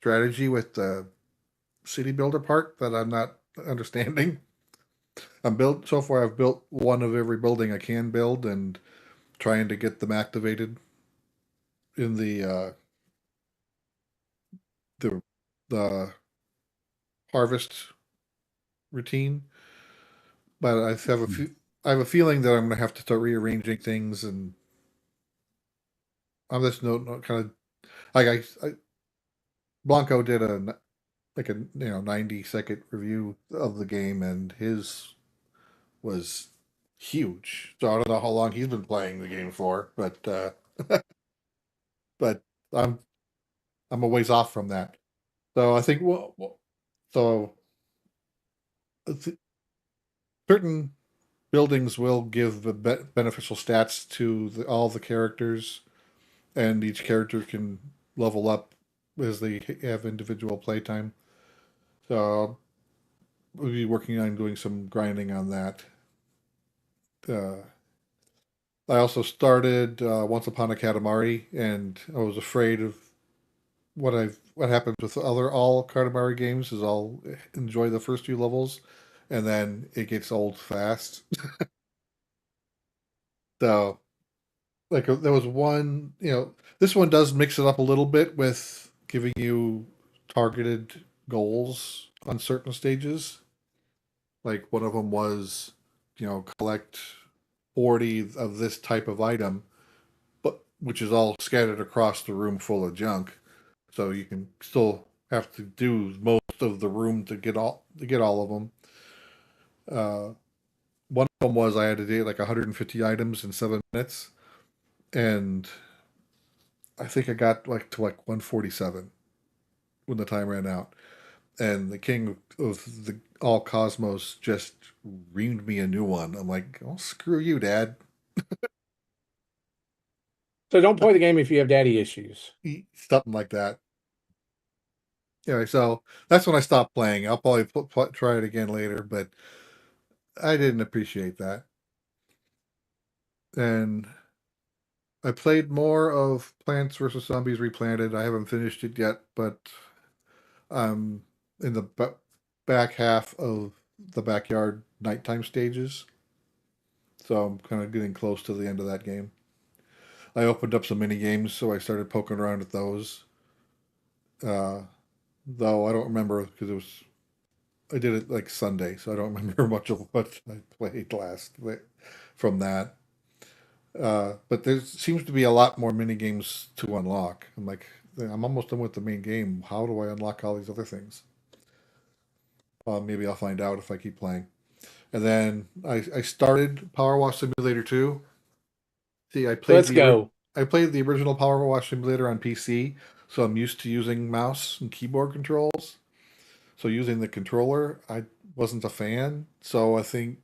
strategy with the city builder part that I'm not understanding. So far I've built one of every building I can build and trying to get them activated in the harvest routine. But I have a feeling that I'm gonna have to start rearranging things, and on this note, kind of like Blanco did a 90-second review of the game, and his was huge. So I don't know how long he's been playing the game for, but but I'm a ways off from that. So I think certain buildings will give the beneficial stats to all the characters, and each character can level up as they have individual playtime. So we'll be working on doing some grinding on that. I also started Once Upon a Katamari, and I was afraid of what happens with all Katamari games is I'll enjoy the first few levels, and then it gets old fast. So, like there was one, this one does mix it up a little bit with giving you targeted goals on certain stages. Like one of them was, collect 40 of this type of item, but which is all scattered across the room full of junk. So you can still have to do most of the room to get all of them. One of them was I had to do like 150 items in 7 minutes, and I think I got to 147 when the time ran out. And the king of the all cosmos just reamed me a new one. I'm like, oh, screw you, Dad. So don't play the game if you have daddy issues. Something like that. Anyway, so that's when I stopped playing. I'll probably try it again later, but I didn't appreciate that. And I played more of Plants vs. Zombies Replanted. I haven't finished it yet, but I'm in the back half of the backyard nighttime stages. So I'm kind of getting close to the end of that game. I opened up some mini games, so I started poking around with those. Though I don't remember because I did it like Sunday, so I don't remember much of what I played last from that. But there seems to be a lot more mini games to unlock. I'm like, I'm almost done with the main game. How do I unlock all these other things? Maybe I'll find out if I keep playing. And then I started PowerWash Simulator 2. See, Let's go. I played the original PowerWash Simulator on PC, so I'm used to using mouse and keyboard controls. So using the controller, I wasn't a fan. So I think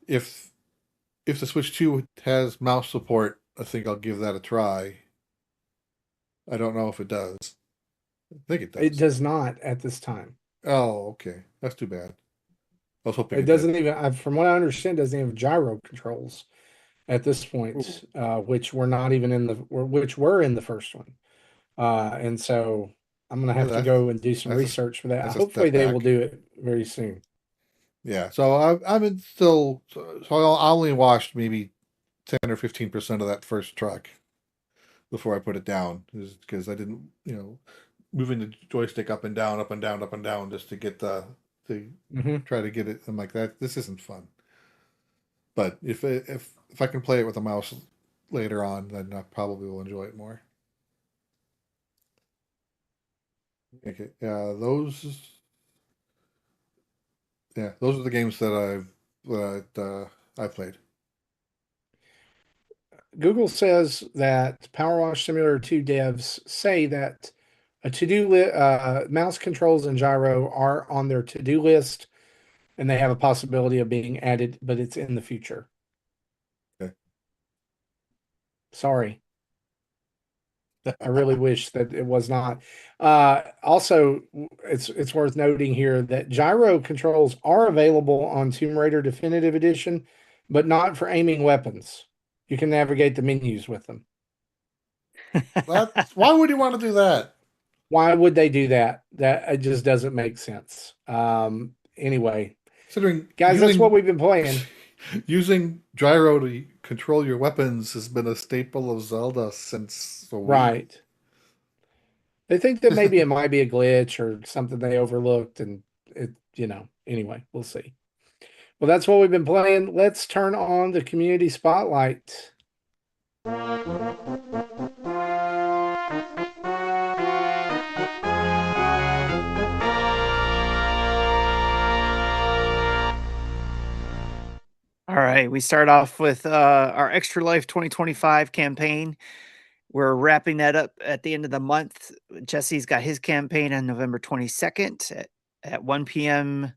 if if the Switch 2 has mouse support, I think I'll give that a try. I don't know if it does. I think it does. It does not at this time. Oh, okay. That's too bad. I was hoping It did. doesn't even, from what I understand, doesn't even have gyro controls at this point, which were not even in which were in the first one. And so I'm gonna have to go and do some research for that. Hopefully, they will do it very soon. Yeah. So I'm in still. So I only watched maybe 10 or 15% of that first track before I put it down, because I didn't, moving the joystick up and down, up and down, up and down, just to get try to get it. I'm like, that this isn't fun. But if I can play it with a mouse later on, then I probably will enjoy it more. Okay, those are the games that I've played. Google says that PowerWash Simulator 2 devs say that a mouse controls and gyro are on their to-do list, and they have a possibility of being added, but it's in the future. Okay. Sorry. I really wish that it was not. Also, it's worth noting here that gyro controls are available on Tomb Raider Definitive Edition, but not for aiming weapons. You can navigate the menus with them. Why would you want to do that? Why would they do that? That it just doesn't make sense. Anyway, considering guys, that's what we've been playing. Using gyro to control your weapons has been a staple of Zelda since the Wii. Right. They think that maybe it might be a glitch or something they overlooked, and anyway, we'll see. Well, that's what we've been playing. Let's turn on the community spotlight. All right, we start off with our Extra Life 2025 campaign. We're wrapping that up at the end of the month. Jesse's got his campaign on November 22nd at 1 p.m.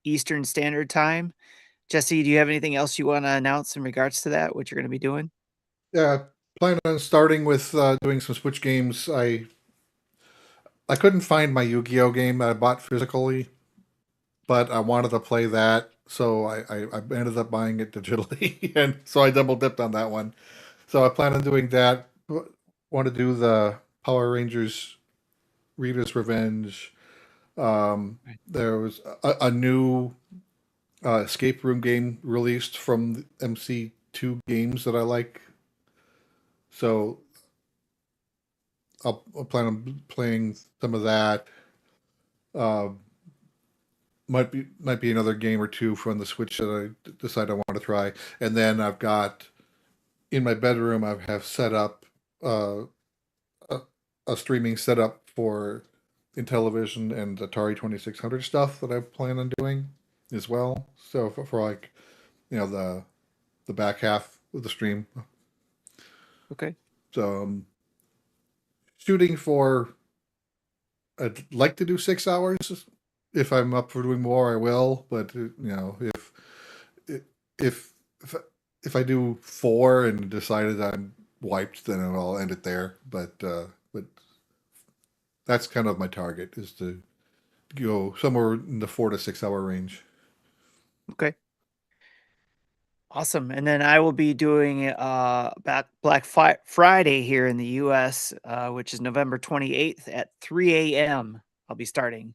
Eastern Standard Time. Jesse, do you have anything else you want to announce in regards to that, what you're going to be doing? Yeah, plan on starting with doing some Switch games. I couldn't find my Yu-Gi-Oh game that I bought physically, but I wanted to play that, so I ended up buying it digitally, and so I double dipped on that one. So I plan on doing that. Want to do the Power Rangers Rita's Revenge. There was a new escape room game released from the MC2 games that I like. So I'll plan on playing some of that. Might be another game or two from the Switch that I decide I want to try. And then I've got in my bedroom, I have set up a streaming setup for Intellivision and Atari 2600 stuff that I plan on doing as well. So for like, the back half of the stream. Okay. So shooting for, I'd like to do 6 hours. If I'm up for doing more, I will. But if I do 4 and decided I'm wiped, then I'll end it there. But that's kind of my target, is to go somewhere in the 4 to 6 hour range. Okay. Awesome. And then I will be doing Black Friday here in the US, which is November 28th at 3 a.m. I'll be starting.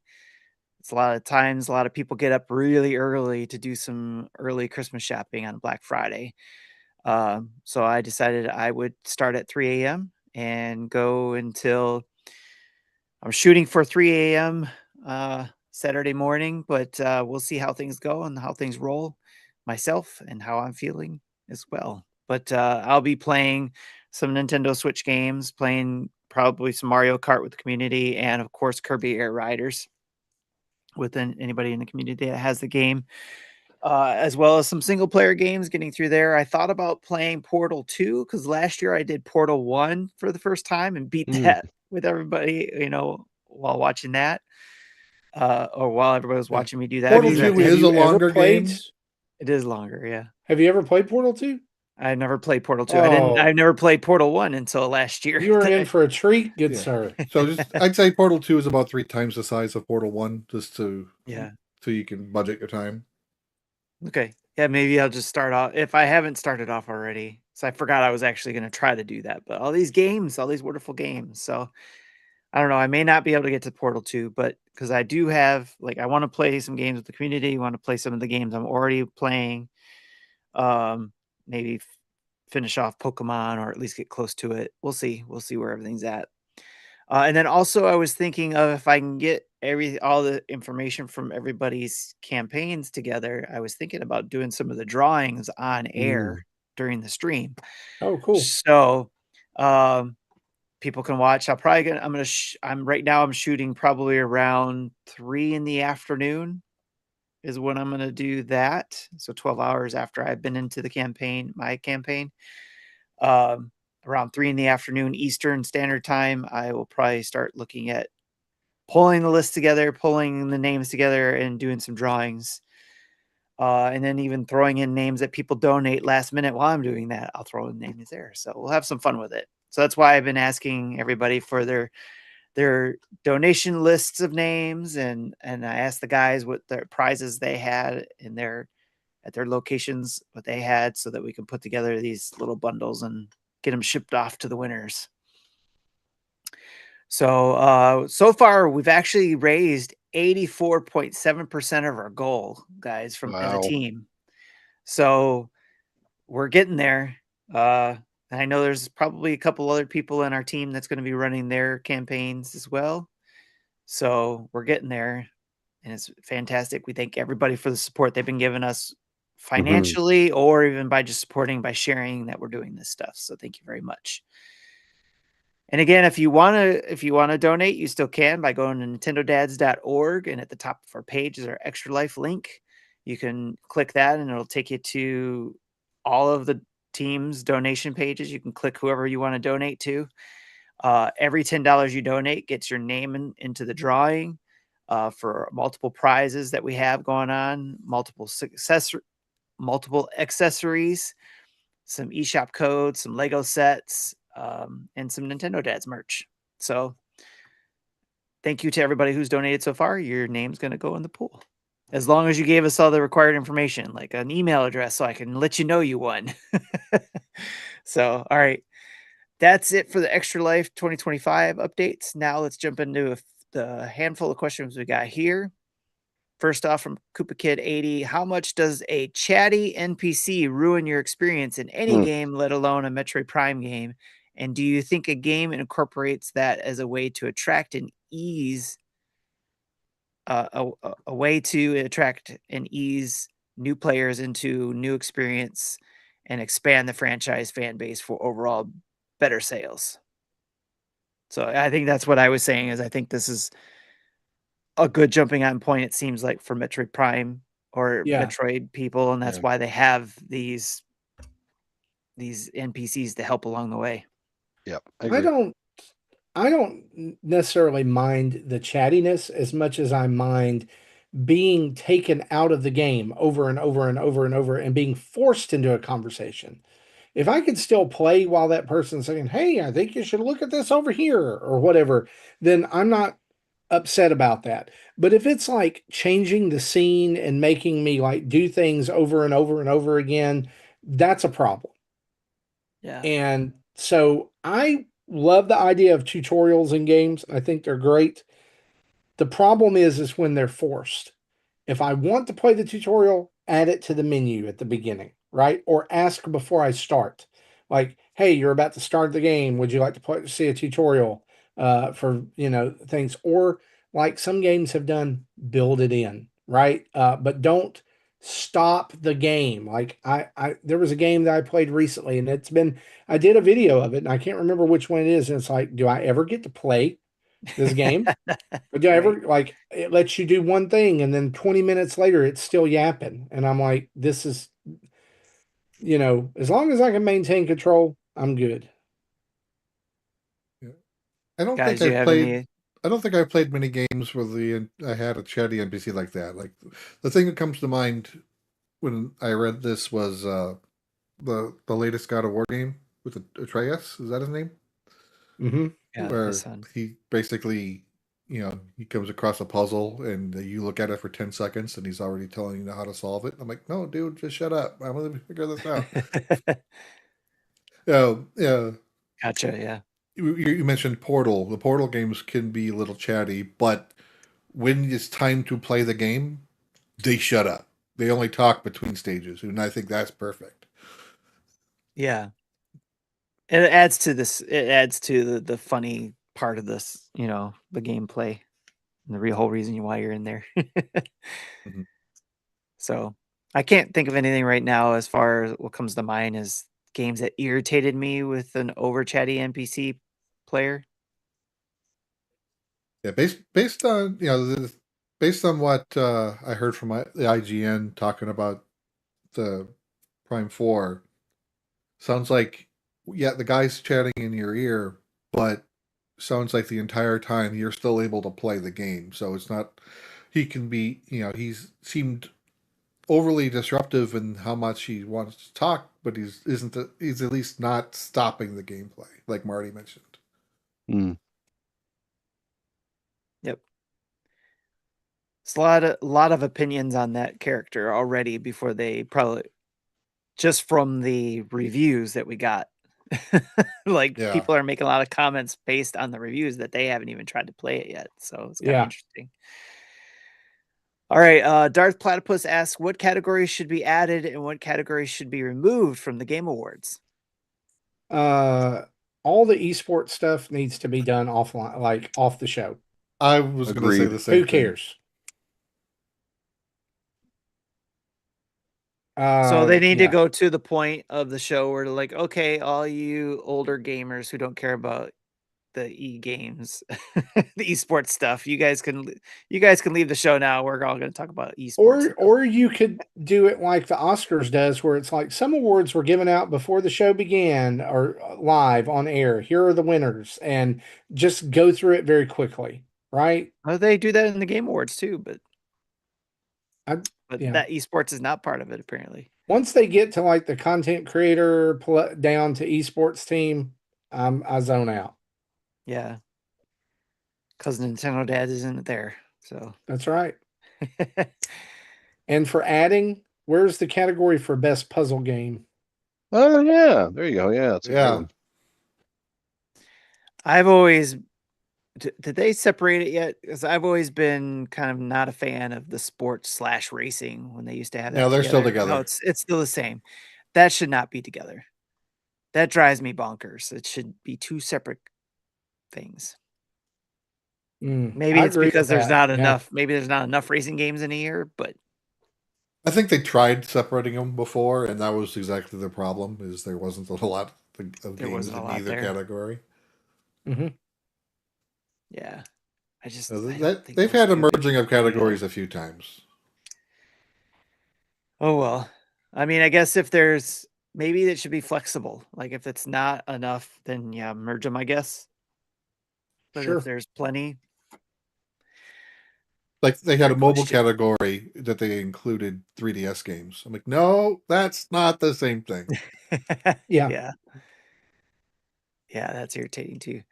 It's a lot of times, a lot of people get up really early to do some early Christmas shopping on Black Friday. So I decided I would start at 3 a.m. and go until I'm shooting for 3 a.m. Saturday morning, but we'll see how things go and how things roll myself and how I'm feeling as well. but I'll be playing some Nintendo Switch games, playing probably some Mario Kart with the community, and of course Kirby Air Riders with anybody in the community that has the game, as well as some single player games getting through there. I thought about playing Portal 2 because last year I did Portal 1 for the first time and beat that with everybody, while watching that. Or while everybody was watching me do that. Portal because 2 that is you a ever longer played- game. It is longer, yeah. Have you ever played Portal 2? I never played Portal 2. Oh. I've never played Portal 1 until last year. You were in for a treat, good Yeah. sir. So I'd say Portal 2 is about 3 times the size of Portal 1, just so you can budget your time. Okay. Yeah, maybe I'll just start off if I haven't started off already. So I forgot I was actually going to try to do that. But all these games, all these wonderful games. So I don't know. I may not be able to get to Portal 2, but because I do have, I want to play some games with the community. I want to play some of the games I'm already playing. Maybe finish off Pokemon or at least get close to it. We'll see. We'll see where everything's at. And then also I was thinking of if I can get all the information from everybody's campaigns together, I was thinking about doing some of the drawings on air during the stream. Oh, cool. So people can watch. Right now I'm shooting probably around 3 p.m. is when I'm going to do that. So 12 hours after I've been into my campaign. Around 3 p.m. Eastern Standard Time, I will probably start looking at pulling the list together, pulling the names together, and doing some drawings. And then even throwing in names that people donate last minute while I'm doing that. I'll throw in names there. So we'll have some fun with it. So that's why I've been asking everybody for their donation lists of names, and I asked the guys what their prizes they had at their locations, what they had, so that we can put together these little bundles and get them shipped off to the winners. So so far we've actually raised 84.7% of our goal, guys, from as a team. So we're getting there. And I know there's probably a couple other people in our team that's going to be running their campaigns as well. So we're getting there, and it's fantastic. We thank everybody for the support they've been giving us financially or even by just supporting by sharing that we're doing this stuff. So thank you very much. And again, if you want to donate, you still can by going to nintendodads.org, and at the top of our page is our Extra Life link. You can click that and it'll take you to all of the team's donation pages. You can click whoever you want to donate to. Every $10 you donate gets your name into the drawing for multiple prizes that we have going on, multiple accessories, some eShop codes, some Lego sets, and some Nintendo Dads merch. So thank you to everybody who's donated so far. Your name's going to go in the pool. As long as you gave us all the required information, like an email address, so I can let you know you won. So, all right. That's it for the Extra Life 2025 updates. Now let's jump into the handful of questions we got here. First off, from Koopa Kid 80, how much does a chatty NPC ruin your experience in any game, let alone a Metroid Prime game? And do you think a game incorporates that as a way to attract and ease new players into new experience and expand the franchise fan base for overall better sales? So I think that's what I was saying, is I think this is a good jumping on point, it seems like, for Metroid Prime or Metroid people, and that's why they have these NPCs to help along the way. Yep. I don't necessarily mind the chattiness as much as I mind being taken out of the game over and over and over and over and being forced into a conversation. If I could still play while that person's saying, "Hey, I think you should look at this over here," or whatever, then I'm not upset about that. But if it's like changing the scene and making me like do things over and over and over again, that's a problem. Yeah. And so I love the idea of tutorials in games. I think they're great. The problem is when they're forced. If I want to play the tutorial, add it to the menu at the beginning, right? Or ask before I start. Like, hey, you're about to start the game. Would you like to see a tutorial for, things? Or like some games have done, build it in, right? But don't stop the game. Like there was a game that I played recently, and I did a video of it, and I can't remember which one it is. And it's like, do I ever get to play this game? Or do I ever like it lets you do one thing, and then 20 minutes later it's still yapping, and I'm like, this is, as long as I can maintain control, I'm good. Yeah. I don't Guys, think you I've have played. any? I don't think I've played many games where I had a chatty NPC like that. Like the thing that comes to mind when I read this was the latest God of War game with Atreus. Is that his name? Mm-hmm. Yeah, his Where son. he basically, he comes across a puzzle and you look at it for 10 seconds and he's already telling you how to solve it. I'm like, no, dude, just shut up. I'm going to figure this out. Yeah. Gotcha. Yeah. You mentioned Portal. The Portal games can be a little chatty, but when it's time to play the game, they shut up. They only talk between stages, and I think that's perfect. Yeah. And it adds to this. It adds to the funny part of this. The gameplay, and the real whole reason why you're in there. Mhm. So I can't think of anything right now as far as what comes to mind is games that irritated me with an over chatty NPC player. Yeah, based on based on what I heard from the IGN talking about the Prime 4, sounds like the guy's chatting in your ear, but sounds like the entire time you're still able to play the game. So it's not he can be he's seemed overly disruptive in how much he wants to talk, but he's at least not stopping the gameplay, like Marty mentioned. Hmm. Yep. It's a lot of opinions on that character already before they probably just from the reviews that we got. Like Yeah. people are making a lot of comments based on the reviews that they haven't even tried to play it yet. So it's kind of Yeah. interesting. All right. Darth Platypus asks, what categories should be added and what categories should be removed from the Game Awards? All the esports stuff needs to be done offline, like off the show. I was going to say Agreed. the same Who thing. cares? So they need to Yeah. go to the point of the show where they're like, okay, all you older gamers who don't care about the e-games, the esports stuff, you guys can leave the show now. We're all going to talk about esports. Or you could do it like the Oscars does, where it's like some awards were given out before the show began or live on air. Here are the winners, and just go through it very quickly, right? Oh, they do that in the Game Awards too, but Yeah. that esports is not part of it apparently. Once they get to like the content creator down to esports team, I zone out. Yeah, because Nintendo Dad isn't there. So That's right. And for adding, where's the category for best puzzle game? Oh yeah, there you go. Yeah, that's a great Yeah. one. I've always did they separate it yet? Because I've always been kind of not a fan of the sports/racing when they used to have that. No, they're still together. No, together. it's still the same. That should not be together. That drives me bonkers. It should be two separate things. Maybe I it's agree because with there's that. not enough. Maybe there's not enough racing games in a year. But I think they tried separating them before, and that was exactly the problem. Is there wasn't a lot of there games wasn't a in lot either there. category. Mm-hmm. Yeah, I just So I don't think they've those had a two merging of should be together. categories a few times. Oh well. I mean, I guess if there's maybe it should be flexible. Like if it's not enough, then yeah, merge them, I guess. But Sure. if there's plenty, Like they had a Good mobile question. category that they included 3DS games. I'm like, no, that's not the same thing. Yeah. yeah, that's irritating too.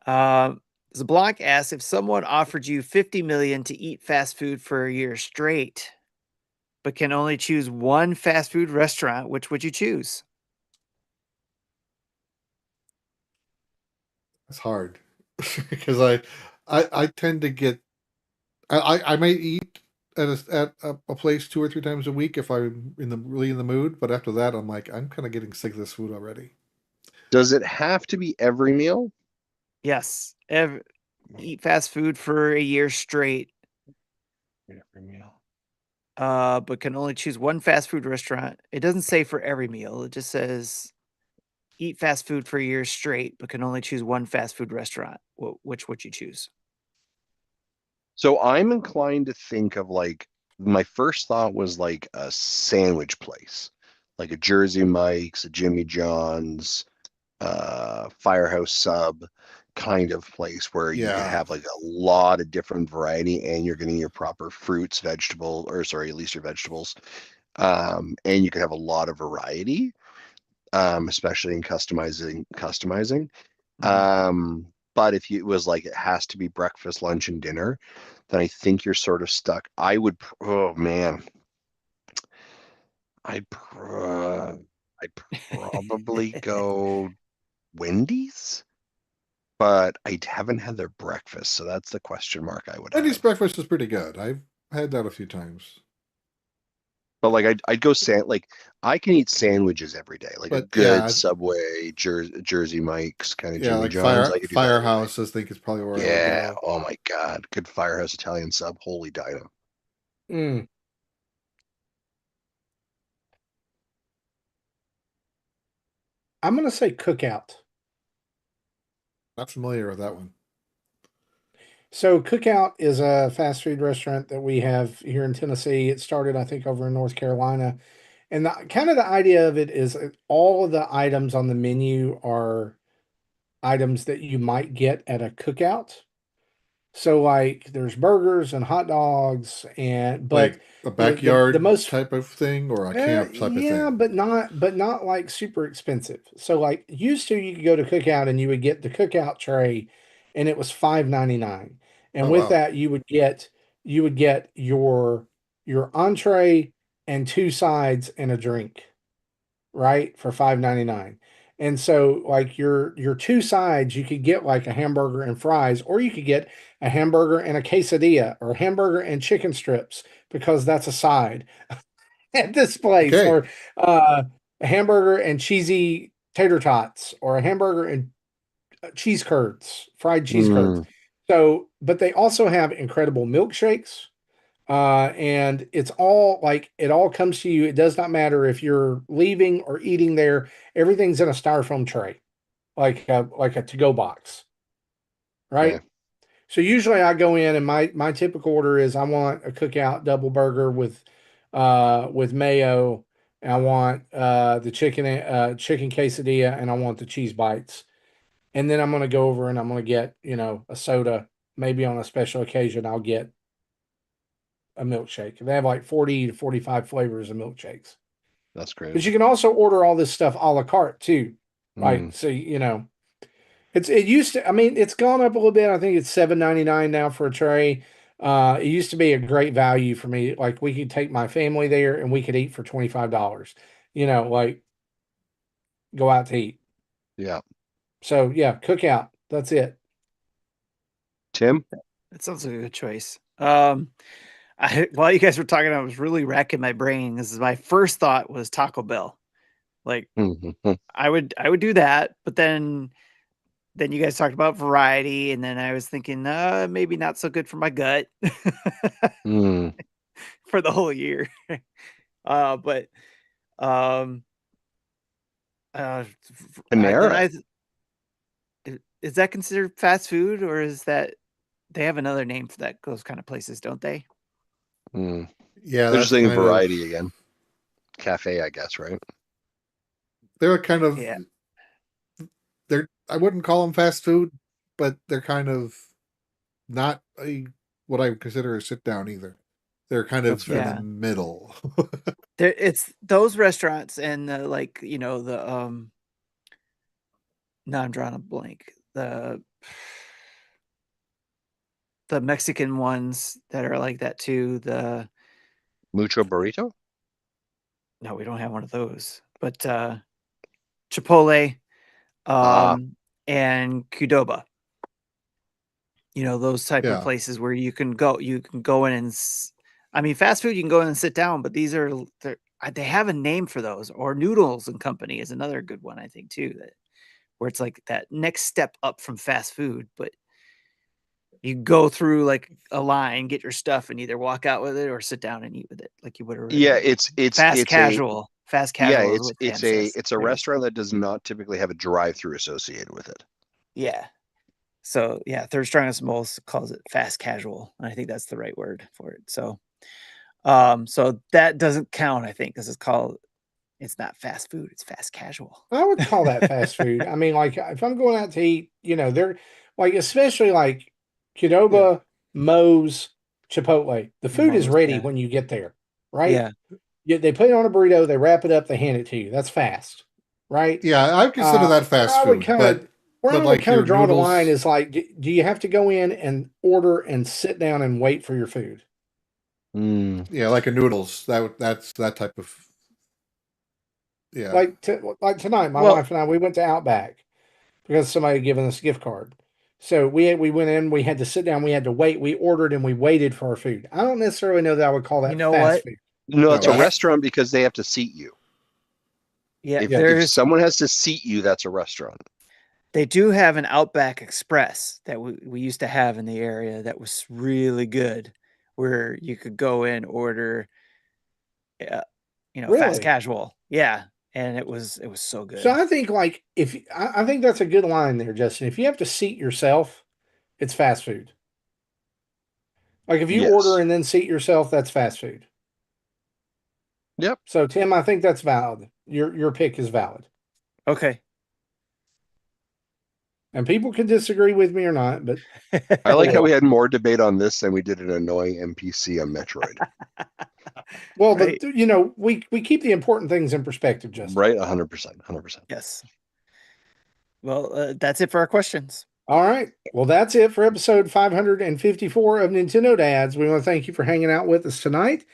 Zablock asks if someone offered you 50 million to eat fast food for a year straight, but can only choose one fast food restaurant, which would you choose? It's hard because I tend to get I might eat at a place 2 or 3 times a week if I'm really in the mood, but after that I'm like I'm kind of getting sick of this food already. Does it have to be every meal? Yes, eat fast food for a year straight. Every meal. but can only choose one fast food restaurant. It doesn't say for every meal. It just says eat fast food for a year straight, but can only choose one fast food restaurant. Which would you choose? So I'm inclined to think of like my first thought was like a sandwich place, like a Jersey Mike's, a Jimmy John's, Firehouse Sub kind of place where you can Yeah. have like a lot of different variety and you're getting your proper fruits, vegetable, or sorry, at least your vegetables. And you can have a lot of variety, especially in customizing. But if you, it was like it has to be breakfast, lunch, and dinner, then I think you're sort of stuck. Oh man, I'd probably go Wendy's, but I haven't had their breakfast, so that's the question mark I would Wendy's have. breakfast is pretty good. I've had that a few times. But like I'd go like I can eat sandwiches every day, like a But good Subway, Jersey Mike's, kind of yeah, Jimmy like John's. I could do that every day. Firehouse, I think is probably where I would Yeah. go. Oh my God. Good Firehouse Italian sub. Holy dino. Mm. I'm gonna say Cookout. Not familiar with that one. So Cookout is a fast food restaurant that we have here in Tennessee. It started, I think, over in North Carolina. And the kind of the idea of it is all of the items on the menu are items that you might get at a cookout. So like there's burgers and hot dogs and but Like a the backyard most type of thing or a camp type of yeah, thing. but not like super expensive. So like used to you could go to cookout and you would get the cookout tray and it was $5.99. And Oh with wow. that you would get your entree and two sides and a drink, right? For $5.99. And so like your two sides you could get like a hamburger and fries, or you could get a hamburger and a quesadilla, or hamburger and chicken strips because that's a side at this place, Okay. or a hamburger and cheesy tater tots, or a hamburger and cheese curds, fried cheese curds. Mm, So, but they also have incredible milkshakes. And it's all like it all comes to you. It does not matter if you're leaving or eating there. Everything's in a styrofoam tray, like a to-go box, okay. right? So usually I go in and my typical order is I want a cookout double burger with mayo. And I want the chicken quesadilla, and I want the cheese bites. And then I'm gonna go over and I'm gonna get, a soda. Maybe on a special occasion I'll get a milkshake. They have like 40 to 45 flavors of milkshakes. That's But crazy. you can also order all this stuff a la carte too. Right. Mm, So, it used to, I mean, it's gone up a little bit. I think it's $7.99 now for a tray. It used to be a great value for me. Like we could take my family there and we could eat for $25. Like go out to eat. yeah. So yeah, cookout. That's it. Tim? That sounds like a good choice. While you guys were talking, I was really racking my brain. This is my first thought was Taco Bell. Like Mhm. I would do that, but then you guys talked about variety, and then I was thinking, maybe not so good for my gut Mm. for the whole year. But um, then Panera. is that considered fast food, or is that they have another name for that those kind of places, don't they? Mm. Yeah, They're just that's thinking kind of variety again. Cafe, I guess, right? they're kind of Yeah. I wouldn't call them fast food, but they're kind of not what I would consider a sit down either. They're kind That's of fair. in the Yeah. middle. It's those restaurants and now I'm drawing a blank. The Mexican ones that are like that too. Mucho burrito? No, we don't have one of those. But Chipotle, Ah, and Qdoba. Those type of Yeah. places where you can go in and I mean, fast food, you can go in and sit down, but they have a name for those. Or Noodles and Company is another good one, I think, too, where it's like that next step up from fast food. But You go through like a line, get your stuff, and either walk out with it or sit down and eat with it, like you would already. Yeah, it's fast it's casual. Fast yeah, casual. is what Sam says. it's a restaurant that does not typically have a drive-through associated with it. Yeah. So yeah, Third Strongest Most calls it fast casual, and I think that's the right word for it. So, so that doesn't count, I think, because it's not fast food; it's fast casual. I would call that fast food. I mean, like if I'm going out to eat, they're like, especially like Qdoba, Moe's, Chipotle. The food is Moe's, ready yeah. when you get there, right? Yeah. They put it on a burrito, they wrap it up, they hand it to you. That's fast, right? Yeah, I consider that fast food. Where I would like kind your of draw the noodles- line is like, do you have to go in and order and sit down and wait for your food? Yeah, like a noodles. That's that type of. Yeah. Like tonight, my wife and I, we went to Outback because somebody had given us a gift card. So we went in, we had to sit down, we had to wait, we ordered and we waited for our food. I don't necessarily know that I would call that fast food. No, it's a that's- restaurant because they have to seat you. Yeah, If someone has to seat you, that's a restaurant. They do have an Outback Express that we used to have in the area that was really good, where you could go in, order, Really? fast casual. Yeah, and it was so good. So I think like I think that's a good line there, Justin. If you have to seat yourself, it's fast food. Like if you Yes. order and then seat yourself, that's fast food. Yep. So Tim, I think that's valid. Your pick is valid. Okay. And people can disagree with me or not, but I like how we had more debate on this than we did an annoying NPC on Metroid. well, Right. we keep the important things in perspective, Justin. Right, 100%, 100%. Yes. Well, that's it for our questions. All right. Well, that's it for episode 554 of Nintendo Dads. We want to thank you for hanging out with us tonight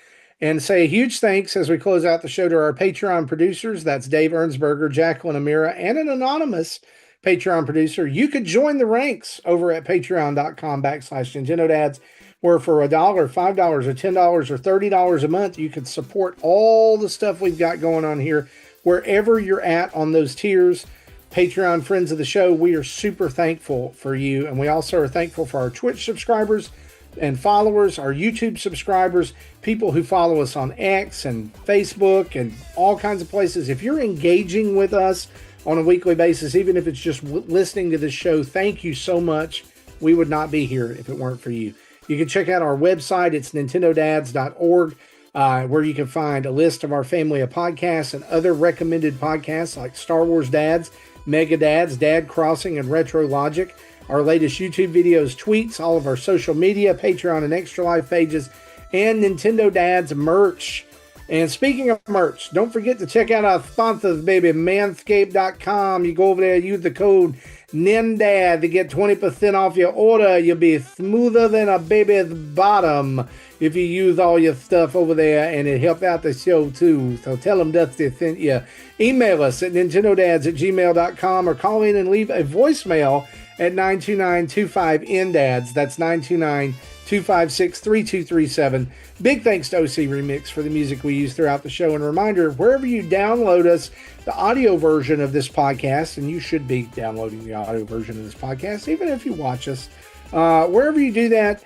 and say a huge thanks as we close out the show to our Patreon producers. That's Dave Ernsberger, Jacqueline Amira, and an anonymous Patreon producer. You could join the ranks over at patreon.com/Nintendo Dads, where for $1, $5, or $10 or $30 a month, you can support all the stuff we've got going on here, wherever you're at on those tiers. Patreon friends of the show, we are super thankful for you. And we also are thankful for our Twitch subscribers and followers, our YouTube subscribers, people who follow us on X and Facebook and all kinds of places. If you're engaging with us on a weekly basis, even if it's just listening to this show, thank you so much. We would not be here if it weren't for you. You can check out our website. It's nintendodads.org, where you can find a list of our family of podcasts and other recommended podcasts like Star Wars Dads, Mega Dads, Dad Crossing, and Retro Logic. Our latest YouTube videos, tweets, all of our social media, Patreon and Extra Life pages, and Nintendo Dads merch. And speaking of merch, don't forget to check out our sponsors, baby, manscaped.com. You go over there, use the code NINDAD to get 20% off your order. You'll be smoother than a baby's bottom if you use all your stuff over there, and it helped out the show too. So tell them Dusty sent you. Email us at nintendodads@gmail.com or call in and leave a voicemail at 929-25-NDADS. That's 929-256-3237. Big thanks to OC Remix for the music we use throughout the show. And a reminder, wherever you download us, the audio version of this podcast, and you should be downloading the audio version of this podcast, even if you watch us, wherever you do that,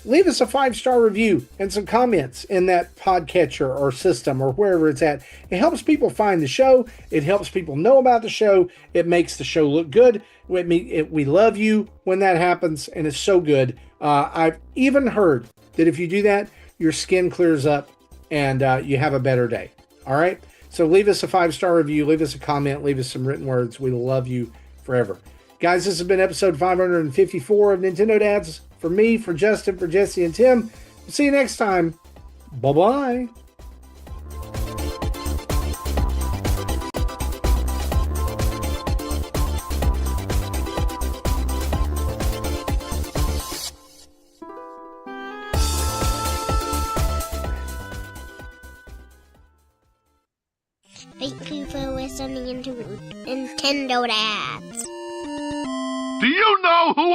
leave us a 5-star review and some comments in that podcatcher or system or wherever it's at. It helps people find the show. It helps people know about the show. It makes the show look good. We love you when that happens, and it's so good. I've even heard that if you do that, your skin clears up and you have a better day. All right? So leave us a 5-star review. Leave us a comment. Leave us some written words. We love you forever. Guys, this has been episode 554 of Nintendo Dads. For me, for Justin, for Jesse, and Tim. We'll see you next time. Bye-bye. Thank you for listening to Nintendo Dads. Do you know who